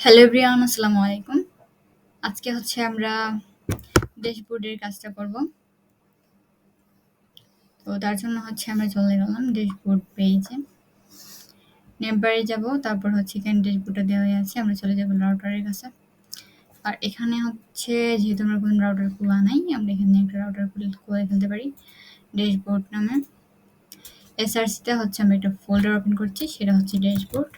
Hello everyone, আসসালামু আলাইকুম। আজকে হচ্ছে আমরা ড্যাশবোর্ডের কাজটা করব। তো তার জন্য হচ্ছে আমরা চলে গেলাম ড্যাশবোর্ড পেজে, নেমবারে যাব, তারপর হচ্ছে এখানে ড্যাশবোর্ডটা দেওয়া আছে, আমরা চলে যাব রাউটারের কাছে। আর এখানে হচ্ছে যেহেতু আমরা কোনো রাউটার খোলা নাই, আমরা এখানে একটা রাউটার খুলে ফেলতে পারি ড্যাশবোর্ড নামে। এসআরসিতে হচ্ছে আমরা একটা ফোল্ডার ওপেন করছি, সেটা হচ্ছে ড্যাশবোর্ড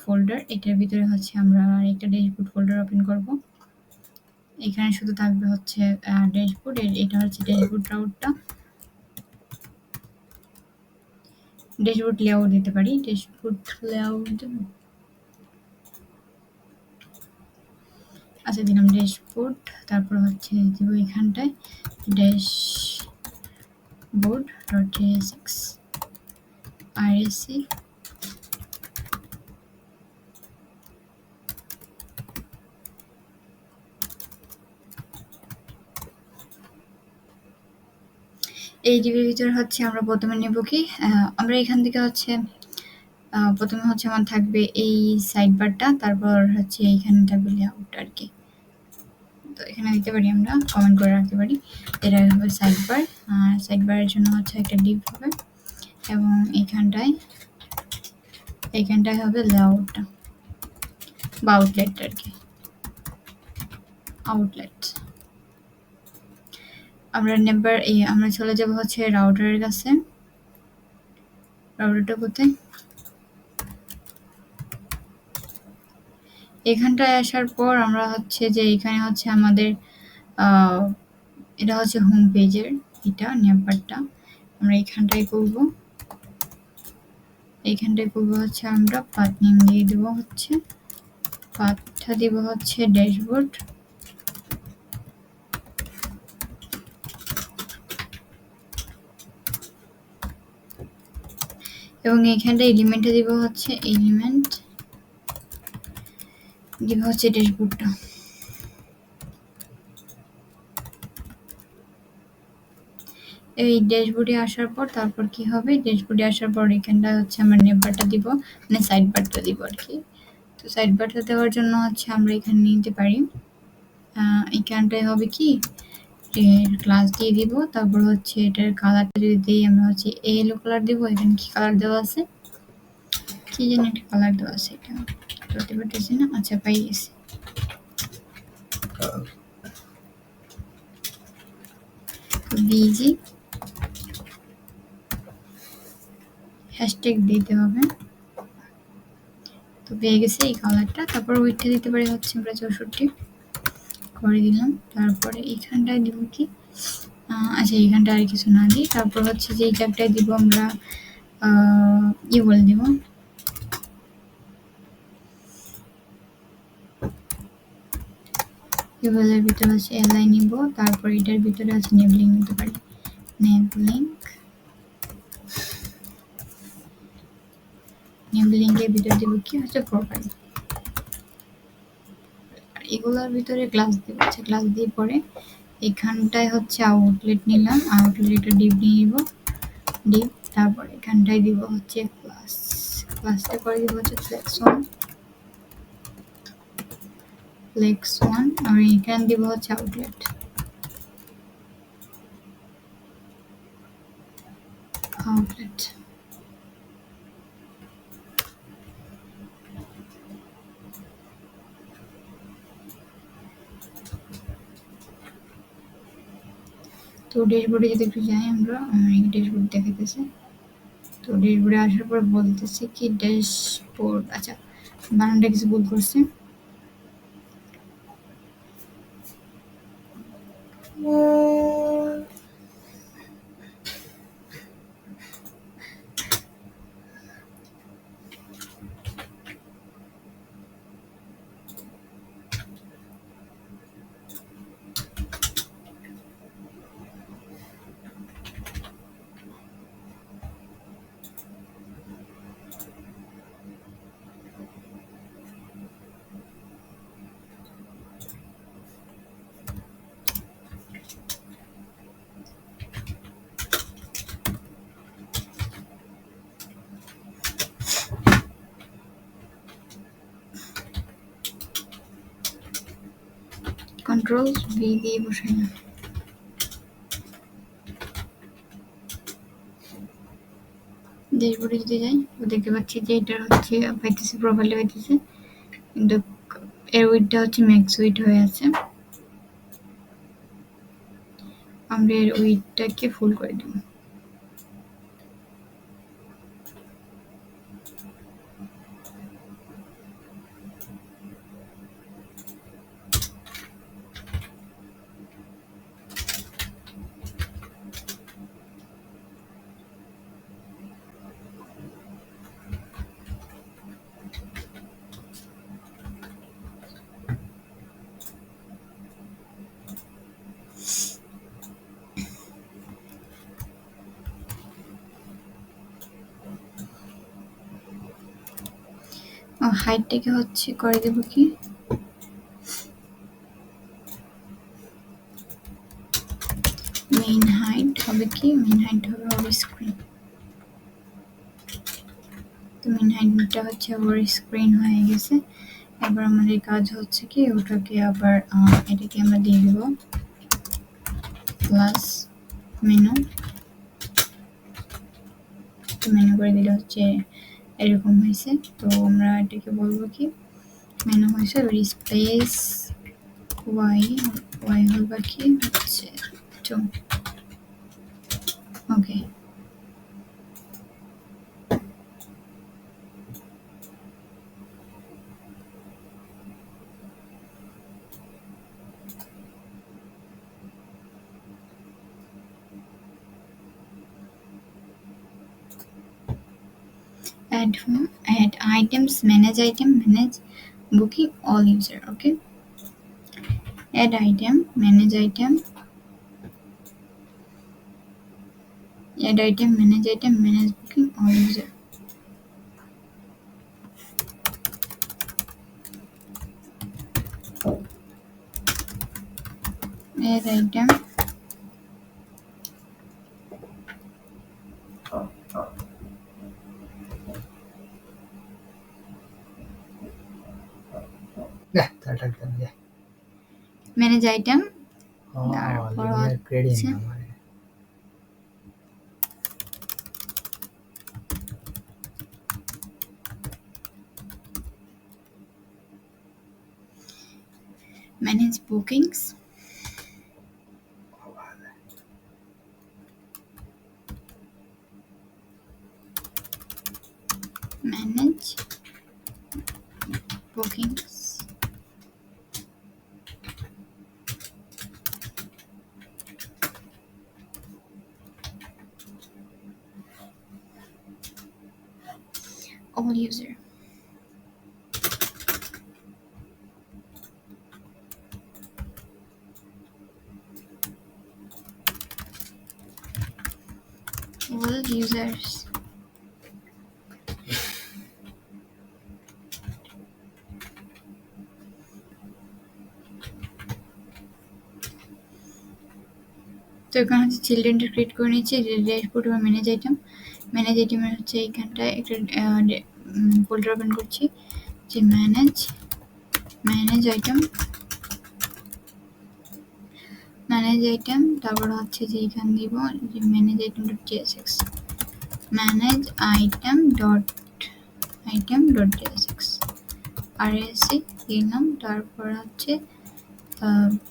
ফোল্ডার। এটার ভিতরে হচ্ছে আমরা আরেকটা ড্যাশবোর্ড ফোল্ডার ওপেন করব। এখানে শুধু থাকবে হচ্ছে ড্যাশবোর্ড, এটা হচ্ছে ড্যাশবোর্ড রাউটটা। ড্যাশবোর্ড লেআউট দিতে পারি, ড্যাশবোর্ড লেআউট আচ্ছা দিলাম ড্যাশবোর্ড, তারপর হচ্ছে দিব এখানটায় ড্যাশবোর্ড ডট জেএসএক্স আরএসসি। এই ডিবির ভিতরে হচ্ছে আমরা প্রথমে নেব কি, আমরা এখান থেকে হচ্ছে প্রথমে হচ্ছে আমার থাকবে এই সাইড বারটা, তারপর হচ্ছে এইখানে থাকবে লেআউট আর কি। তো এখানে দিতে পারি, আমরা কমেন্ট করে রাখতে পারি। এটা হবে সাইড বার, আর সাইড বারের জন্য হচ্ছে একটা ডিপ হবে, এবং এইখানটায় হবে লেআউটটা বা আউটলেটটা আর কি, আউটলেট। আমরা চলে যাব হচ্ছে রাউটারের কাছে। রাউটারটা কোথায়? এখানটায় আসার পর আমরা হচ্ছে যে এখানে হচ্ছে আমাদের এটা হচ্ছে হোম পেজের, এটা নেমবারটা আমরা এখানটায় করব। হচ্ছে আমরা পাথ নেম দিয়ে দেবো, হচ্ছে পাথটা দিব হচ্ছে ড্যাশবোর্ড, এবং এইখানটা এলিমেন্টে দিব হচ্ছে ড্যাশবোর্ডটা। এই ড্যাশবোর্ডে আসার পর তারপর কি হবে, ড্যাশবোর্ডে আসার পর এখানটা হচ্ছে আমরা নেমবারটা দিব, মানে সাইড বারটা দিব আর কি। তো সাইড বারটা দেওয়ার জন্য হচ্ছে আমরা এখানে নিতে পারি, এইখানটায় হবে কি ক্লাস দিয়ে দিব, তারপর হচ্ছে এটার কালারটা যদি দিই আমরা হচ্ছে ইয়েলো কালার দিব। এখানে কি কালার দেওয়া আছে, কি জানি একটা কালার দেওয়া আছে, এটা ধরতে পারতেছি না। আচ্ছা, পাই গেছি। বিজি হ্যাশট্যাগ দিতে হবে। তো পেয়ে গেছি এই কালারটা। তারপর ওইটা দিতে পারি হচ্ছে আমরা 64 করে দিলাম। তারপরে এইখানটায় দিব কি, আচ্ছা এইখানটা আর কিছু না দিই। তারপর হচ্ছে যে এই জায়গাটায় দিব আমরা বলে দিব, ইউএলের ভিতরে হচ্ছে এলআই নিব। তারপর এটার ভিতরে আছে নেবলিং নিতে পারি, নেবলিংয়ের ভিতরে দিব কি হচ্ছে প্রোফাইল। আর এগুলোর ভিতরে ক্লাস দিব, হচ্ছে ক্লাস দিয়ে পরে এখানটায় হচ্ছে আউটলেট নিলাম, আউটলেট একটা ডিপ নিয়ে নিব, ডিপ। তারপর এখানটায় দিব হচ্ছে ক্লাসটা করে দিব হচ্ছে flex1, আর এখানে দিব হচ্ছে আউটলেট। তো ড্যাশবোর্ডে যদি একটু যাই আমরা, ড্যাশবোর্ড দেখাতেছে। তো ড্যাশবোর্ডে আসার পর বলতেছে কি ড্যাশবোর্ড, আচ্ছা বানানটা কিছু ভুল করছে। কন্ট্রোল ভি দিয়ে বসাই না। ড্যাশবোর্ডে যদি যাই তো দেখতে পাচ্ছি যে এটা হচ্ছে পাইতেছে প্রোফাইলে হইতেছে, কিন্তু এর উইডটা হচ্ছে ম্যাক্স উইড হয়ে আছে। আমরা এর উইডটাকে ফুল করে দেব। হাইটটাকে হচ্ছে করে দেব কি, মেইন হাইট হবে কি, মেইন হাইট হবে ওভার স্ক্রিন। তো মেইন হাইটটা হচ্ছে ওভার স্ক্রিন হয়ে গেছে। এবার আমাদের কাজ হচ্ছে কি ওটাকে আবার এটাকে আমরা দিয়ে দেব প্লাস মেনু। মেনু করে দিলে হচ্ছে এরকম হয়েছে। তো আমরা এটাকে বলবো কি মেনু হয়েছে স্পেস ওয়াই, ওয়াই হলো কি হচ্ছে 2। ওকে, add items, manage item, manage booking all user. Okay, add item, manage item, add item, manage item, manage booking all user. Add item, manage item, তারপর হচ্ছে manage bookings, manage bookings, all user. All users. তো এখানে হচ্ছে চিলড্রেনটা create করে নিচ্ছি, dashboard বা manage item. Manage আইটেমের হচ্ছে এইখানটায় একটা ফোল্ডার ওপেন করছি যে ম্যানেজ আইটেম, ম্যানেজ আইটেম, তারপর হচ্ছে যে এখানে দিব যে manage item dot JSX, manage item dot JSX RSC দিলাম। তারপর হচ্ছে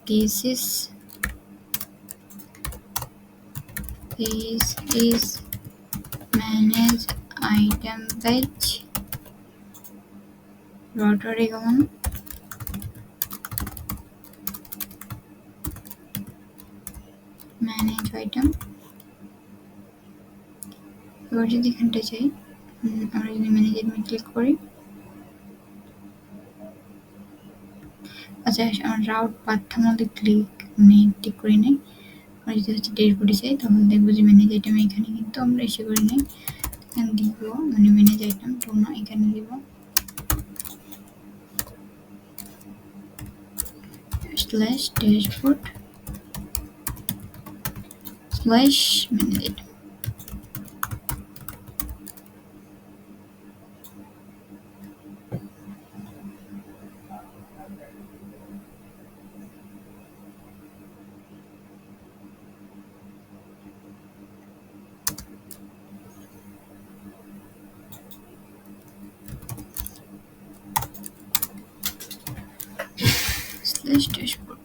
this is manage item page rotary গমন, manage item। এবার যদি এখানটা যাই, আমরা যদি ম্যানেজ আইটেমে ক্লিক করি, আচ্ছা আমার রাউট পাথটার মধ্যে ক্লিক করি নাই। আমরা যদি হচ্ছে ড্যাশবোর্ডে যাই তখন দেখবো যে ম্যানেজ আইটেম এখানে কিন্তু আমরা এসে করি নাই। এখানে দিব মানে ম্যানেজ আইটেম তো না, এখানে দিব slash dashboard slash manage item. slash dashboard.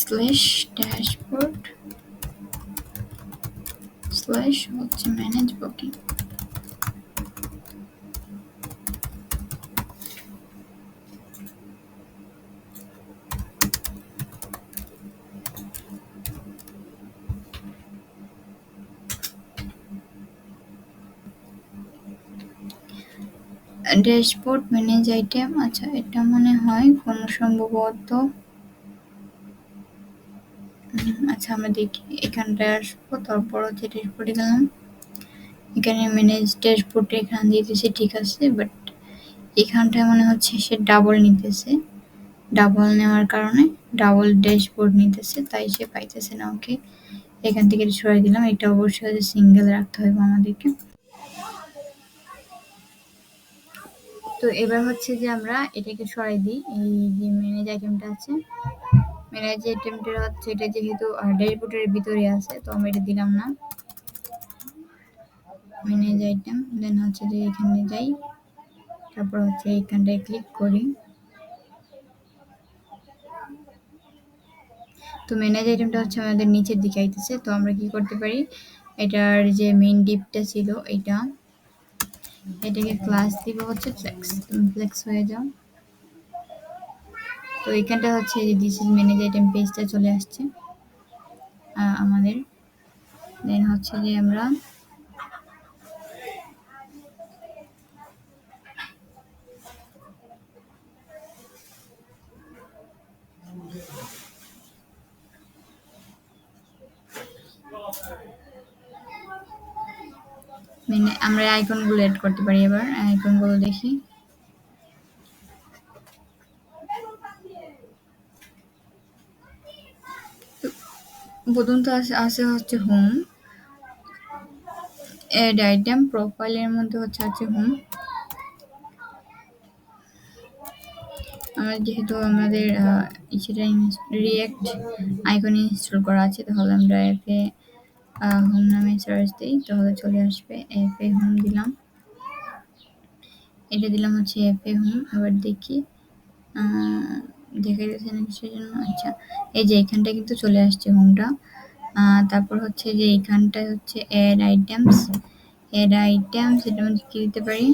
Slash dashboard slash হচ্ছে manage booking. Dashboard manage item, আচ্ছা এটা মনে হয় কোনো সম্ভবত আচ্ছা আমরা দেখি এখানটায় আসবো, তারপর হচ্ছে ড্যাশবোর্ডে গেলাম, এখানে ম্যানেজ ড্যাশবোর্ডে এখান দিতেছে ঠিক আছে, বাট এখানটায় মনে হচ্ছে সে ডাবল নিতেছে, ডাবল নেওয়ার কারণে ডাবল ড্যাশবোর্ড নিতেছে, তাই সে পাইতেছে না। ওকে, এখান থেকে সরাই দিলাম, এটা অবশ্যই সিঙ্গেল রাখতে হবে আমাদেরকে। তো এবার হচ্ছে যে আমরা এটাকে সরাই দিই, এই যে ম্যানেজ আইটেমটা আছে, ম্যানেজ আইটেমটা হচ্ছে এটা যেহেতু ড্যাশবোর্ডের ভিতরে আছে, তো আমরা এটা দিলাম না ম্যানেজ আইটেম। দেন হচ্ছে যে এখানে যাই, তারপর হচ্ছে এইখানটায় ক্লিক করি। তো ম্যানেজ আইটেমটা হচ্ছে আমাদের নিচের দিকে আইতেছে, তো আমরা কি করতে পারি, এটার যে মেইন ডিপটা ছিল এটাকে ক্লাস দিব হচ্ছে ফ্লেক্স, তুমি ফ্লেক্স হয়ে যাও। তো এখানটা হচ্ছে যে দিস ইজ ম্যানেজ আইটেম পেজটা চলে আসছে আমাদের। দেন হচ্ছে যে আমরা আমরা আইকনগুলো এড করতে পারি। এবার আইকনগুলো দেখি, প্রথমত আছে হচ্ছে হোম, এড আইটেম, প্রোফাইলের মধ্যে হচ্ছে আছে হোম। আমরা যেহেতু আমাদের সেটা রিয়েক্ট আইকন ইনস্টল করা আছে, তাহলে আমরা এফে হোম নামে সার্চ দিই, তাহলে চলে আসবে এফে হোম দিলাম, এটা দিলাম হচ্ছে এফে হোম। এবার দেখি দেখা যাচ্ছে না কিসের জন্য, আচ্ছা এই যে এখানটা কিন্তু চলে আসছে হোমটা। তারপর হচ্ছে যে এইখানটায় হচ্ছে এড আইটেমস, এটার মধ্যে কি দিতে পারি,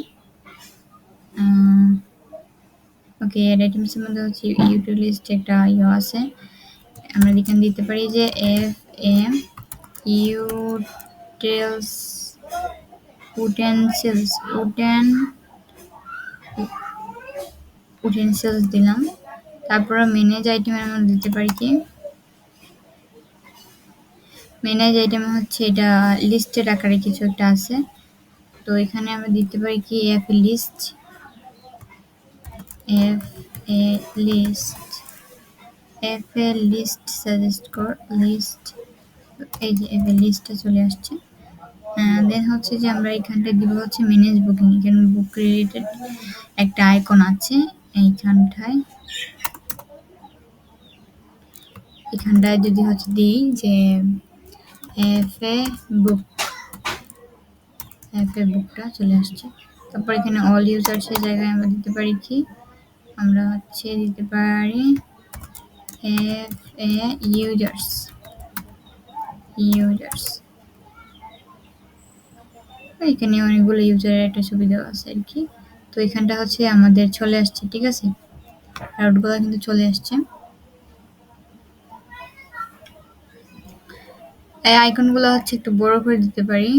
ওকে এড আইটেমসের মধ্যে হচ্ছে ইউটিলিস্ট একটা আছে, আমরা এখানে দিতে পারি যে এফ এম ইউটেলস উটেনসিলস দিলাম। তারপর ম্যানেজ আইটেমের মধ্যে দিতে পারি কি, ম্যানেজ আইটেম হচ্ছে এটা লিস্টের আকারে কিছু একটা আছে, তো এখানে আমরা দিতে পারি কি এফ এ লিস্ট সাজেস্ট কর লিস্ট, এই যে এফ এ লিস্টটা চলে আসছে। দেন হচ্ছে যে আমরা এখানটায় দিব হচ্ছে ম্যানেজ বুকিং, এখানে বুক রিলেটেড একটা আইকন আছে, এখানটায় যদি হচ্ছে দিই যে এফএ বুকটা চলে আসছে। তারপর এখানে অল ইউজার্সের জায়গায় আমরা দিতে পারি কি, আমরা হচ্ছে দিতে পারি এফএ ইউজার্স, এখানে অনেকগুলো ইউজারের একটা সুবিধা আছে আর কি। তো এখানটা হচ্ছে আমাদের চলে আসছে, ঠিক আছে, রাউটগুলো কিন্তু চলে আসছে। এই আইকনগুলো হচ্ছে একটু বড় করে দিতে পারি।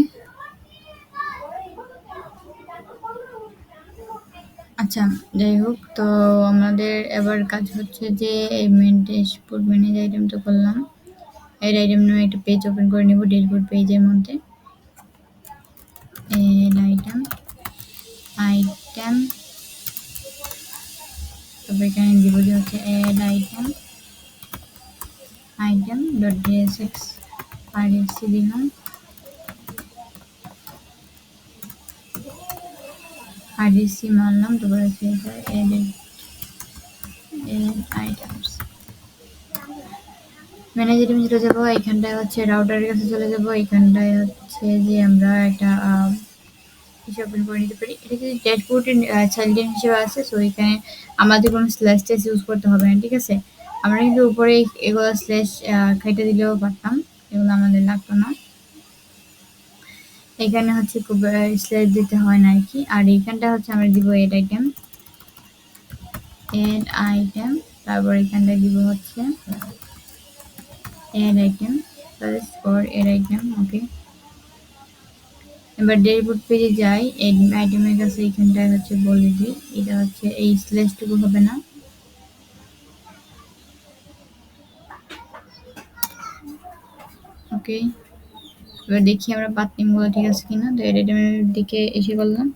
আচ্ছা যাই হোক, তো আমাদের এবার কাজ হচ্ছে যে এই ড্যাশবোর্ড ম্যানেজ আইটেমটা করলাম, এর আইটেম নামে একটা পেজ ওপেন করে নিব ড্যাশবোর্ড পেজের মধ্যে, এড আইটেম তারপর এখানে দিব যে হচ্ছে add item dot DSX RSC দিলাম, আরএসসি মারলাম, তারপরে এডিট আইটেমস ম্যানেজারে চলে যাবো, এখানটায় হচ্ছে রাউটারের কাছে চলে যাবো, এখানটায় হচ্ছে যে আমরা একটা হিসাব করে নিতে পারি। এটা যদি ড্যাশবোর্ডের চাইল্ডের হিসেবে আছে, সো এখানে আমাদের কোনো স্ল্যাশ ট্যাশ ইউজ করতে হবে না, ঠিক আছে। আমরা কিন্তু উপরে এগুলো স্ল্যাশ কেটে দিলেও পারতাম, এগুলো আমাদের লাগতো না। এখানে হচ্ছে খুব স্ল্যাশ দিতে হয় না আর কি। আর এইখানটা হচ্ছে আমরা দিব এড আইটেম, তারপর এখানটায় দিব হচ্ছে add item for add item. Okay, এবার ড্যাশবোর্ড পেজে যাই, এড আইটেমের কাছে এখানটায় হচ্ছে বলে দিই এটা হচ্ছে এই স্ল্যাশটুকু হবে না। ওকে, এবার দেখি আমরা পাতনিমগুলো ঠিক আছে কিনা। তো এড আইটেমের দিকে এসে করলাম,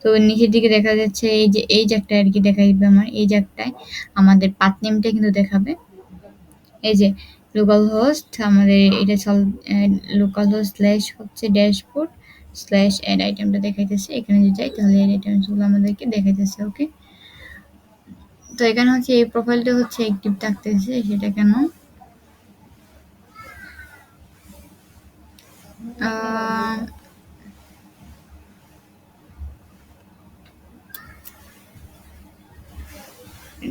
তো নিচের দিকে দেখা যাচ্ছে এই যে এই জায়গাটায় আর কি দেখা দিবে, আমার এই জায়গাটায় আমাদের পাতনিমটা কিন্তু দেখাবে। এই যে লোকাল হোস্ট আমাদের এটা চল, লোকাল হোস্ট স্ল্যাশ হচ্ছে ড্যাশবোর্ড স্ল্যাশ এড আইটেমটা দেখাইতেছে। এখানে যদি যাই তাহলে এড আইটেমসগুলো আমাদেরকে দেখাইতেছে। ওকে, তো এখানে হচ্ছে এই প্রোফাইলটা হচ্ছে অ্যাক্টিভ থাকতেছে, সেটা কেন?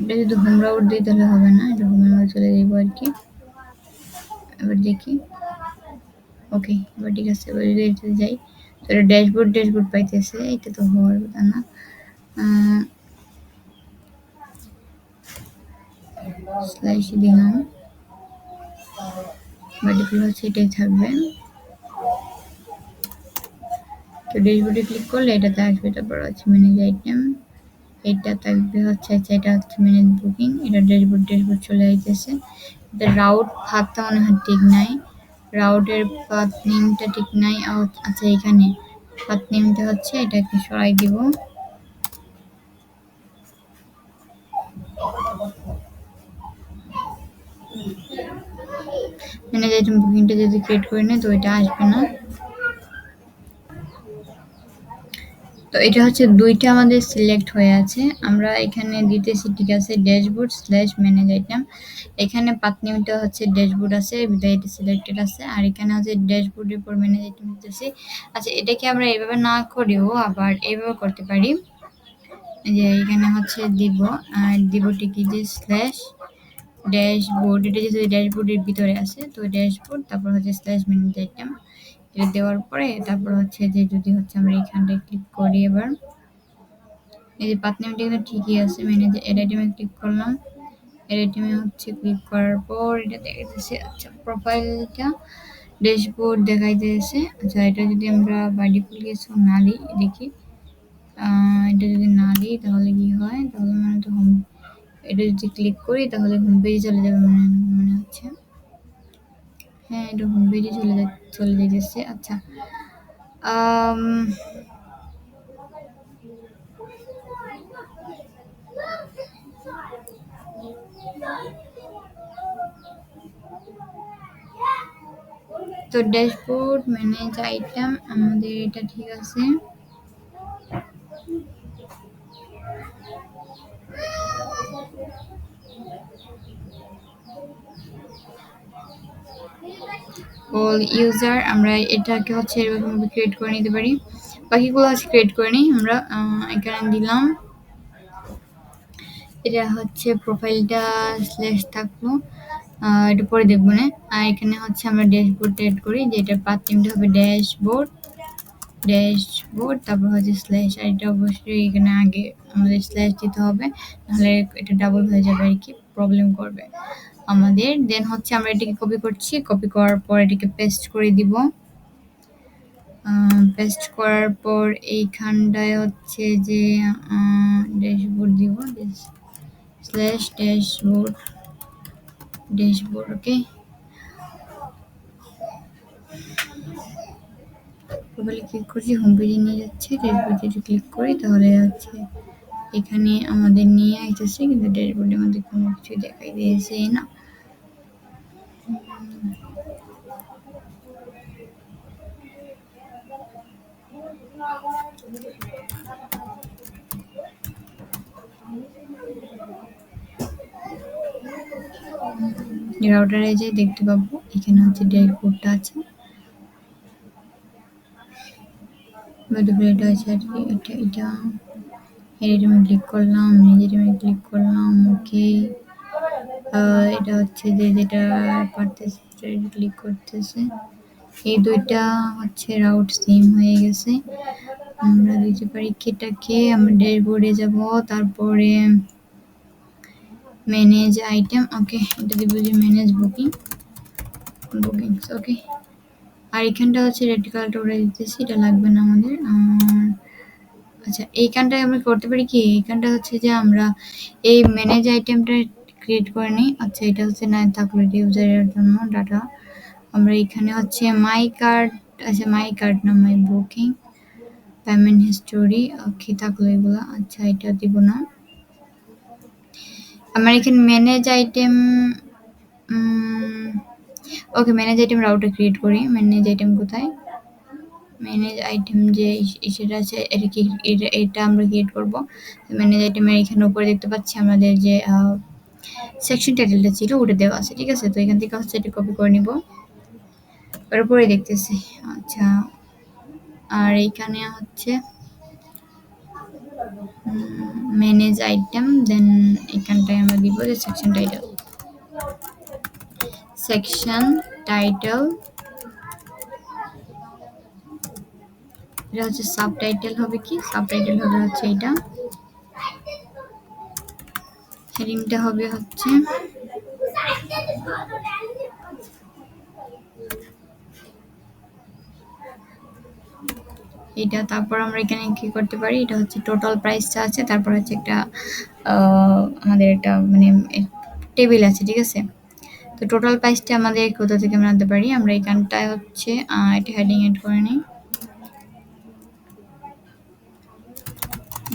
এটা যদি হোম রাউট দিই তাহলে হবে না, এটা হোমের মধ্যে চলে যাইব আর কি। এবার দেখি, ওকে এবার ঠিক আছে। এবার যদি এটাতে যাই তো এটা ড্যাশবোর্ড পাইতেছে, এটা তো হওয়ার কথা না। স্লাইস দিলাম, বাটিগুলো হচ্ছে এটাই থাকবে। তো ড্যাশবোর্ডে ক্লিক করলে এটাতে আসবে, তারপর হচ্ছে ম্যানেজ আইটেম, এটা থাকবে হচ্ছে, আচ্ছা এটা হচ্ছে ম্যানেজ বুকিং, এটা ড্যাশবোর্ড চলে আইতেছে। এটা রাউট ভাবটা মনে হয় ঠিক নাই, রাউটের পাথ নেমটা ঠিক নাই। আচ্ছা এখানে পাথ নেমটা হচ্ছে এটাকে সরাই দিব, ম্যানেজ আইটেম বুকিংটা যদি ক্রিয়েট করে নেই তো এটা আসবে না। তো এটা হচ্ছে দুইটা আমাদের সিলেক্ট হয়ে আছে, আমরা এখানে দিতেছি ঠিক আছে ড্যাশবোর্ড স্ল্যাশ ম্যানেজ আইটেম। এখানে পাথনেমটা হচ্ছে ড্যাশবোর্ড আছে, এটা সিলেক্টেড আছে, আর এখানে হচ্ছে ড্যাশবোর্ডের পর ম্যানেজ আইটেম দিতেছি। আচ্ছা এটাকে আমরা এইভাবে না করেও আবার এইভাবে করতে পারি, যে এখানে হচ্ছে দিব ঠিকই যে স্ল্যাশ ড্যাশবোর্ড, এটা যদি ড্যাশবোর্ডের ভিতরে আছে তো ড্যাশবোর্ড, তারপর হচ্ছে স্ল্যাশ ম্যানেজ আইটেম, এটা দেওয়ার পরে তারপর হচ্ছে যে যদি হচ্ছে আমরা এখানটায় ক্লিক করি, এবার এই যে পাথ নেমটা কিন্তু ঠিকই আছে, ম্যানেজ এড আইটেমে ক্লিক করলাম, এড আইটেমে হচ্ছে ক্লিক করার পর এটা দেখাইতেছে, আচ্ছা প্রোফাইলটা ড্যাশবোর্ড দেখাইতেছে। আচ্ছা এটা যদি আমরা বাই ডিফল্ট কিছু না দিই, দেখি এটা যদি না দিই তাহলে কি হয়, তাহলে মানে তো হোম, এটা যদি ক্লিক করি তাহলে হোম পেজে চলে যাবে মনে হচ্ছে। হ্যাঁ এটা হোম পেজে চলে যাইতেছে। আচ্ছা তো ড্যাশবোর্ড ম্যানেজ আইটেম আমাদের এটা ঠিক আছে। অল ইউজার আমরা এটাকে হচ্ছে এরকম ক্রিয়েট করে নিতে পারি, বাকিগুলো হচ্ছে ক্রিয়েট করে নিই আমরা। এখানে দিলাম, এটা হচ্ছে প্রোফাইলটা স্ল্যাশ থাকলো, এটা পরে দেখবো না। আর এখানে হচ্ছে আমরা ড্যাশবোর্ড এড করি, যে এটার পাথ নেমটা হবে ড্যাশবোর্ড তারপর হচ্ছে স্ল্যাশ, আর এটা অবশ্যই এখানে আগে আমাদের স্ল্যাশ দিতে হবে, নাহলে এটা ডাবল হয়ে যাবে আর কি, প্রবলেম করবে আমাদের। দেন হচ্ছে আমরা এটাকে কপি করছি, কপি করার পর এটাকে পেস্ট করে দিব, পেস্ট করার পর এইখানটায় হচ্ছে যে ড্যাশবোর্ড দিব, স্ল্যাশ ড্যাশবোর্ড। ওকে, প্রোফাইলে ক্লিক করছি, হোম পেজে নিয়ে যাচ্ছে, ড্যাশবোর্ডে ক্লিক করি তাহলে হচ্ছে এখানে আমাদের নিয়ে আসতেছে, কিন্তু ড্যাশবোর্ডের মধ্যে কোনো কিছু দেখাই দিয়েছে না। রাউটারে যে দেখতে পাবো এখানে হচ্ছে ড্যাশবোর্ডটা আছে, এটা আছে আর কি, এটা এডিটে ক্লিক করলাম, এডিটে ক্লিক করলাম, ওকে। এটা হচ্ছে যে যেটা পারতেছে ক্লিক করতেছে, এই দুইটা হচ্ছে রাউট সেম হয়ে গেছে। আমরা দিতে পারি কেটাকে, আমরা ড্যাশবোর্ডে যাব, তারপরে ম্যানেজ আইটেম, ওকে এটা দিব যে ম্যানেজ বুকিংস, ওকে। আর এখানটা হচ্ছে রেড কালারটা উড়ে দিতেছি, এটা লাগবে না আমাদের। আচ্ছা এইখানটায় আমরা করতে পারি কি, এইখানটা হচ্ছে যে আমরা এই ম্যানেজ আইটেমটা ক্রিয়েট করে নিই। আচ্ছা এটা হচ্ছে না থাকলো ইউজারের জন্য ডাটা, আমরা এখানে হচ্ছে মাই কার্ড, আচ্ছা মাই কার্ড না মাই বুকিং, পেমেন্ট হিস্টোরি, ওকে থাকলো এগুলো। আচ্ছা এটা দিব না, আমার এখানে ম্যানেজ আইটেম, ওকে ম্যানেজ আইটেম রাউটার ক্রিয়েট করি। ম্যানেজ আইটেম কোথায়, ম্যানেজ আইটেম যে সেটা আছে, এটা কি এটা আমরা ক্রিয়েট করব। ম্যানেজ আইটেমের এখানে উপরে দেখতে পাচ্ছি আমাদের যে সেকশন টাইটেলটা ছিল ওটা দেওয়া আছে, ঠিক আছে। তো এখান থেকে হচ্ছে এটা কপি করে নিব, ওর উপরে দেখতেছি। আচ্ছা আর এইখানে হচ্ছে ম্যানেজ আইটেম, দেন এখানটায় আমরা দিব যে সেকশন টাইটেল, সেকশন টাইটেল, এটা হচ্ছে সাবটাইটেল হবে, কি সাবটাইটেল হবে হচ্ছে এটা, হেডিংটা হবে হচ্ছে এটা। তারপর আমরা এখানে কি করতে পারি, এটা হচ্ছে টোটাল প্রাইসটা আছে, তারপর হচ্ছে একটা আমাদের একটা মানে টেবিল আছে, ঠিক আছে। তো টোটাল প্রাইসটা আমাদের কোথা থেকে আমরা আনতে পারি, আমরা এখানটায় হচ্ছে এটা হেডিং এড করে নিই,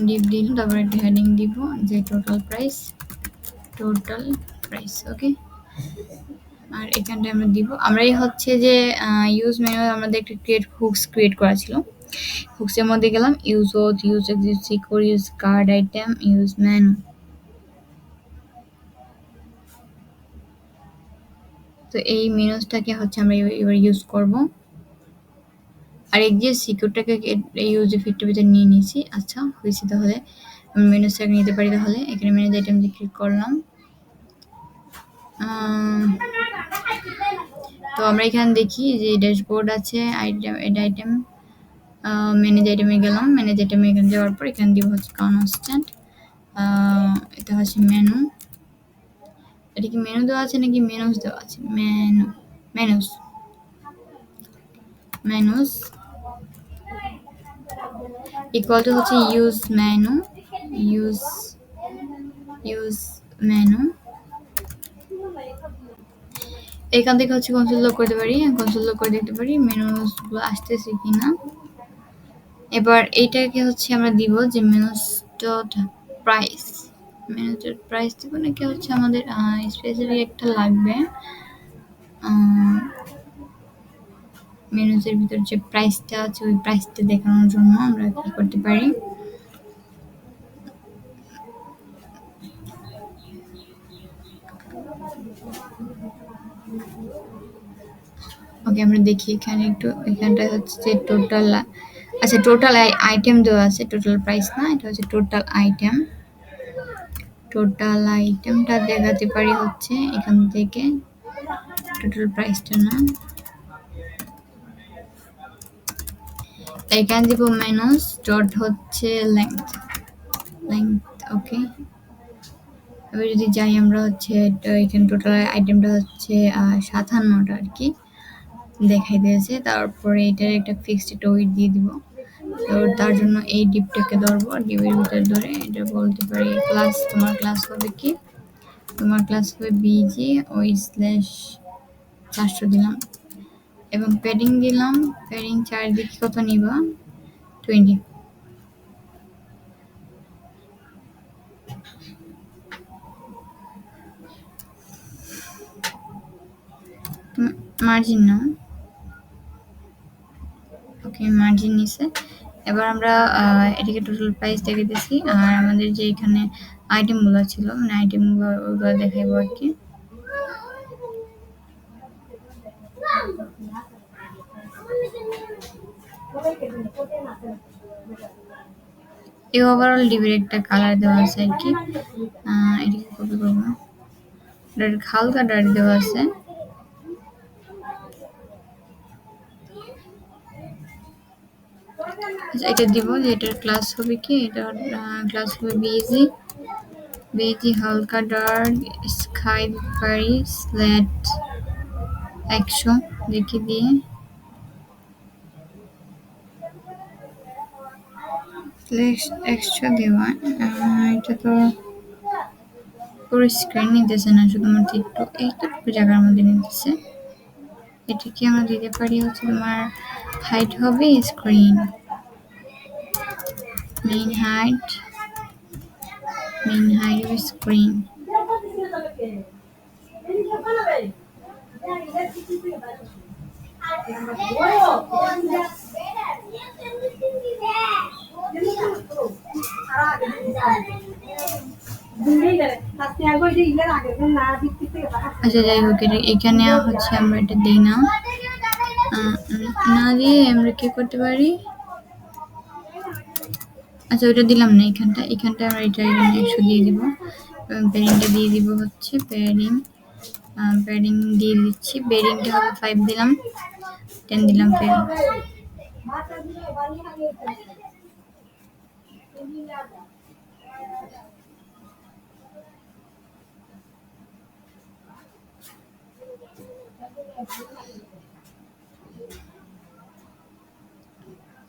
ডিপ দিন, তারপর একটা হেডিং দিব যে টোটাল প্রাইস, ওকে। আর এখানটায় আমরা দিব, আমরা এই হচ্ছে যে ইউজ মেনু আমাদের একটা হুকস ক্রিয়েট করা ছিল, হুকসের মধ্যে গেলাম, use oath, use exit secure, use card item, use menu. তো এই মেনুসটাকে হচ্ছে আমরা এবার ইউজ করব, আর এক্সিট সিকিউরটাকে ইউজ ইফেক্টের ভিতরে নিয়ে নিয়েছি। আচ্ছা হয়েছে, তাহলে আমি মেনুসটাকে নিতে পারি। তাহলে এখানে ম্যানেজ আইটেম দিয়ে ক্লিক করলাম, তো আমরা এখানে দেখি যে ড্যাশবোর্ড আছে, আইটেম, এটা আইটেম, ম্যানেজ আইটেমে গেলাম, ম্যানেজ আইটেমে এখানে যাওয়ার পর এখানে দিব হচ্ছে কনস্ট্যান্ট, এটা হচ্ছে মেনু, এটা কি মেনু দেওয়া আছে নাকি মেনুস দেওয়া আছে, মেনুস, ইকুয়াল টু হচ্ছে ইউজ মেনু, ইউজ মেনু। এখান থেকে হচ্ছে কনসোল লক করতে পারি, কনসোল লক করে দেখতে পারি মেনুসগুলো আসতেছে কিনা। এবার এইটাকে হচ্ছে আমরা দিব যে menus dot price, menus dot price দিব নাকি হচ্ছে আমাদের স্পেসিফিক একটা লাগবে, মেনুসের ভিতর যে প্রাইসটা আছে ওই প্রাইসটা দেখানোর জন্য আমরা কি করতে পারি, ওকে আমরা দেখি এখানে একটু, এখানটায় হচ্ছে যে টোটাল, আচ্ছা টোটাল আইটেম দেওয়া আছে, টোটাল প্রাইস না, এটা হচ্ছে টোটাল আইটেম, টোটাল আইটেমটা দেখাতে পারি হচ্ছে এখান থেকে, টোটাল প্রাইসটা না, এখানে দিব মেনুস ডট হচ্ছে লেংথ, ওকে। এবার যদি যাই আমরা হচ্ছে এখানে টোটাল আইটেমটা হচ্ছে 57টা আর কি দেখাই দিয়েছে, তারপরে এটার একটা ফিক্সড একটা ওয়েট দিয়ে দিব। তো তার জন্য এই ডিপটাকে ধরবো, ডিপের ভিতরে ধরে এটা বলতে পারি ক্লাস, তোমার ক্লাস হবে কি, তোমার ক্লাস হবে বিজি ওই স্ল্যাশ 400 দিলাম, এবং প্যাডিং দিলাম, প্যাডিং চারিদিকে কত নিবা, 20। মার্জিন না, ওকে মার্জিন নিছে। এবার আমরা এটাকে টোটাল প্রাইস দেখে দিচ্ছি, আর আমাদের যে এখানে আইটেমগুলো ছিল মানে আইটেমগুলো ওগুলো দেখাবো আর কি। এই ওভারঅল ডিবির একটা কালার দেওয়া আছে আর কি, এটাকে কপি করবো, হালকা ডার্ক দেওয়া আছে। এটা দিব যে এটার ক্লাস হবে কি, এটা ক্লাস হবে বেজি হালকা ডার্ক স্কাই পারি স্লেট 100 দেখি দিয়ে এক্সট্রা দেওয়া। এটা তো পুরো স্ক্রিন নিতেছে না, শুধুমাত্র একটু এইটুকু জায়গার মধ্যে নিতেছে। এটা কি আমরা দিতে পারি হচ্ছে তোমার হাইট হবে স্ক্রিন মেইন হাইট স্ক্রিন। আচ্ছা যাই হোক, এখানে হচ্ছে আমরা এটা দিই না, না দিয়ে আমরা কি করতে পারি, আচ্ছা ওটা দিলাম না, এখানটা আমরা এটা এখানে 100 দিয়ে দিব, এবং প্যাডিংটা দিয়ে দিব হচ্ছে প্যাডিং দিয়ে দিচ্ছি, বেরিংটা হবে 5 দিলাম, 10 দিলাম প্যাডিং।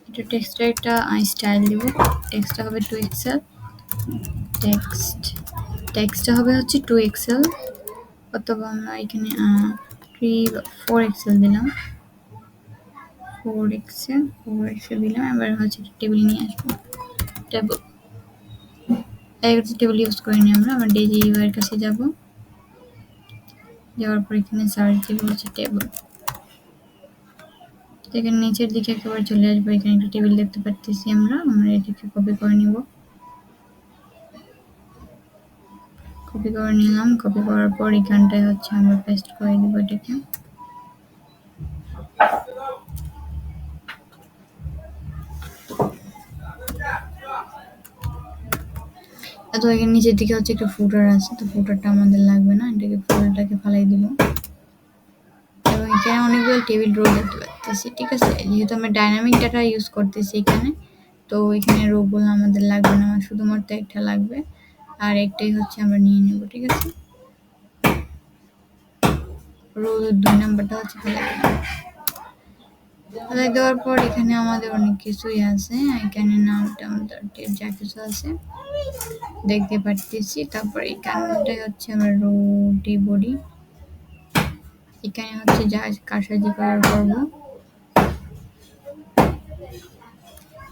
এটা টেক্সটের একটা স্টাইল দিব, টেক্সটটা হবে 2 এক্সেল, টেক্সটটা হবে হচ্ছে 2 এক্সেল, অথবা আমরা এখানে 4 এক্সেল দিলাম, 4 এক্সেল দিলাম। এবার হচ্ছে টেবিল নিয়ে আসবো, টেবিল ইউজ করিনি আমরা, আবার ডেজি ইউআর কাছে যাব, যাওয়ার পর এখানে সার্চ দিব হচ্ছে টেবিল, এখানে নিচের দিকে একেবারে চলে আসবো, এখানে একটা টেবিল দেখতে পাচ্ছি আমরা এটাকে কপি করে নিব, কপি করে নিলাম, কপি করার পর এখানটায় হচ্ছে আমরা পেস্ট করে দিব এটাকে। তো এখানে নিচের দিকে হচ্ছে একটা ফুটার আছে, তো ফুটারটা আমাদের লাগবে না, এটাকে ফুটারটাকে ফালাই দিব, এবং এখানে অনেকগুলো টেবিল রো দেখতে পাচ্ছি, ঠিক আছে। যেহেতু আমরা ডাইনামিক ডাটা ইউজ করতেছি এখানে, তো এখানে রোগুলো আমাদের লাগবে না, আমার শুধুমাত্র একটা লাগবে, আর একটাই হচ্ছে আমরা নিয়ে নেব, ঠিক আছে। রো 2 নাম্বারটা হচ্ছে ফেলাই দেওয়ার পর এখানে আমাদের অনেক কিছুই আছে, এখানে নামটা আমাদের যা কিছু আছে দেখতে পাচ্ছি। তারপর এখানটাই হচ্ছে আমরা রোটি বডি, এখানে হচ্ছে যা কারসাজি করার করবো,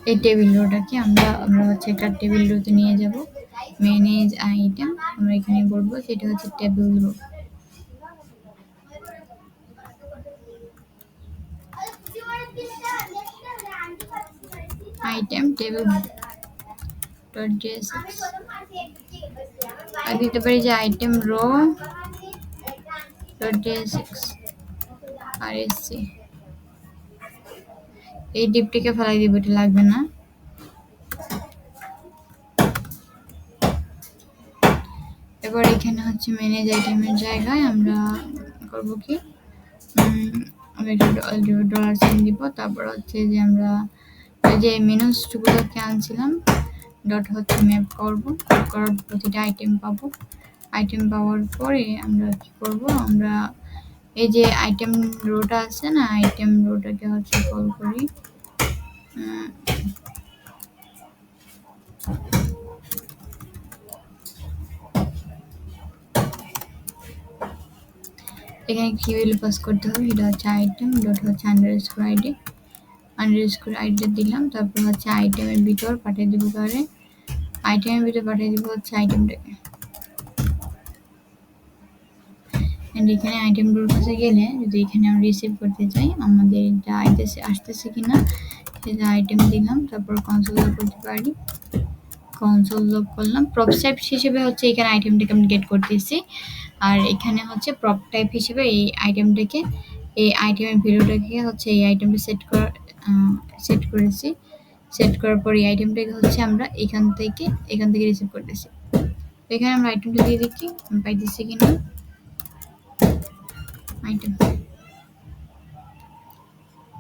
এই টেবিল রোটাকে আমরা হচ্ছে একটা টেবিল রোতে নিয়ে যাব, ম্যানেজ আইটেম আমরা এখানে করবো, সেটা হচ্ছে table row, item table dot JSX, আর দিতে পারি যে item row dot JSX R SC, এই ডিপটিকে ফেলাই দিব, এটা লাগবে না। এবার এখানে হচ্ছে ম্যানেজ আইটেমের জায়গায় আমরা করব কি, আমরা একটা ডলার সাইন দিব, তারপর হচ্ছে যে আমরা যে মেনুসগুলোকে আনছিলাম ডট হচ্ছে ম্যাপ করব, করার প্রতিটা আইটেম পাবো, আইটেম পাওয়ার পরে আমরা কি করব, আমরা এই যে আইটেম রোটা আছে না, আইটেম রোটাকে হচ্ছে কল করি, এখানে কি ভ্যালু পাস করতে হবে, এটা হচ্ছে আইটেম ডট হচ্ছে আন্ডারস্কোর আইডি দিলাম, তারপর হচ্ছে আইটেমের ভিতর পাঠিয়ে দিব, কারে আইটেমের ভিতর পাঠিয়ে দিব হচ্ছে আইটেমটাকে, এন্ড এখানে আইটেম রোল কাছে গেলে যদি এখানে আমরা রিসিভ করতে চাই আমাদের এটা আসতেছে কিনা সেটা আইটেম দিলাম, তারপর কনসোল লগ করতে পারি, কনসোল লগ করলাম। প্রপ টাইপ হিসেবে হচ্ছে এখানে আইটেমটাকে আমি গেট করতেছি, আর এখানে হচ্ছে প্রপ টাইপ হিসেবে এই আইটেমটাকে, এই আইটেমের ভ্যালুটাকে হচ্ছে এই আইটেমটা সেট করেছি। সেট করার পর এই আইটেমটাকে হচ্ছে আমরা এখান থেকে রিসিভ করতেছি। তো এখানে আমরা আইটেমটা দিয়ে দিচ্ছি, পাইতেছি কিনা আইটেম,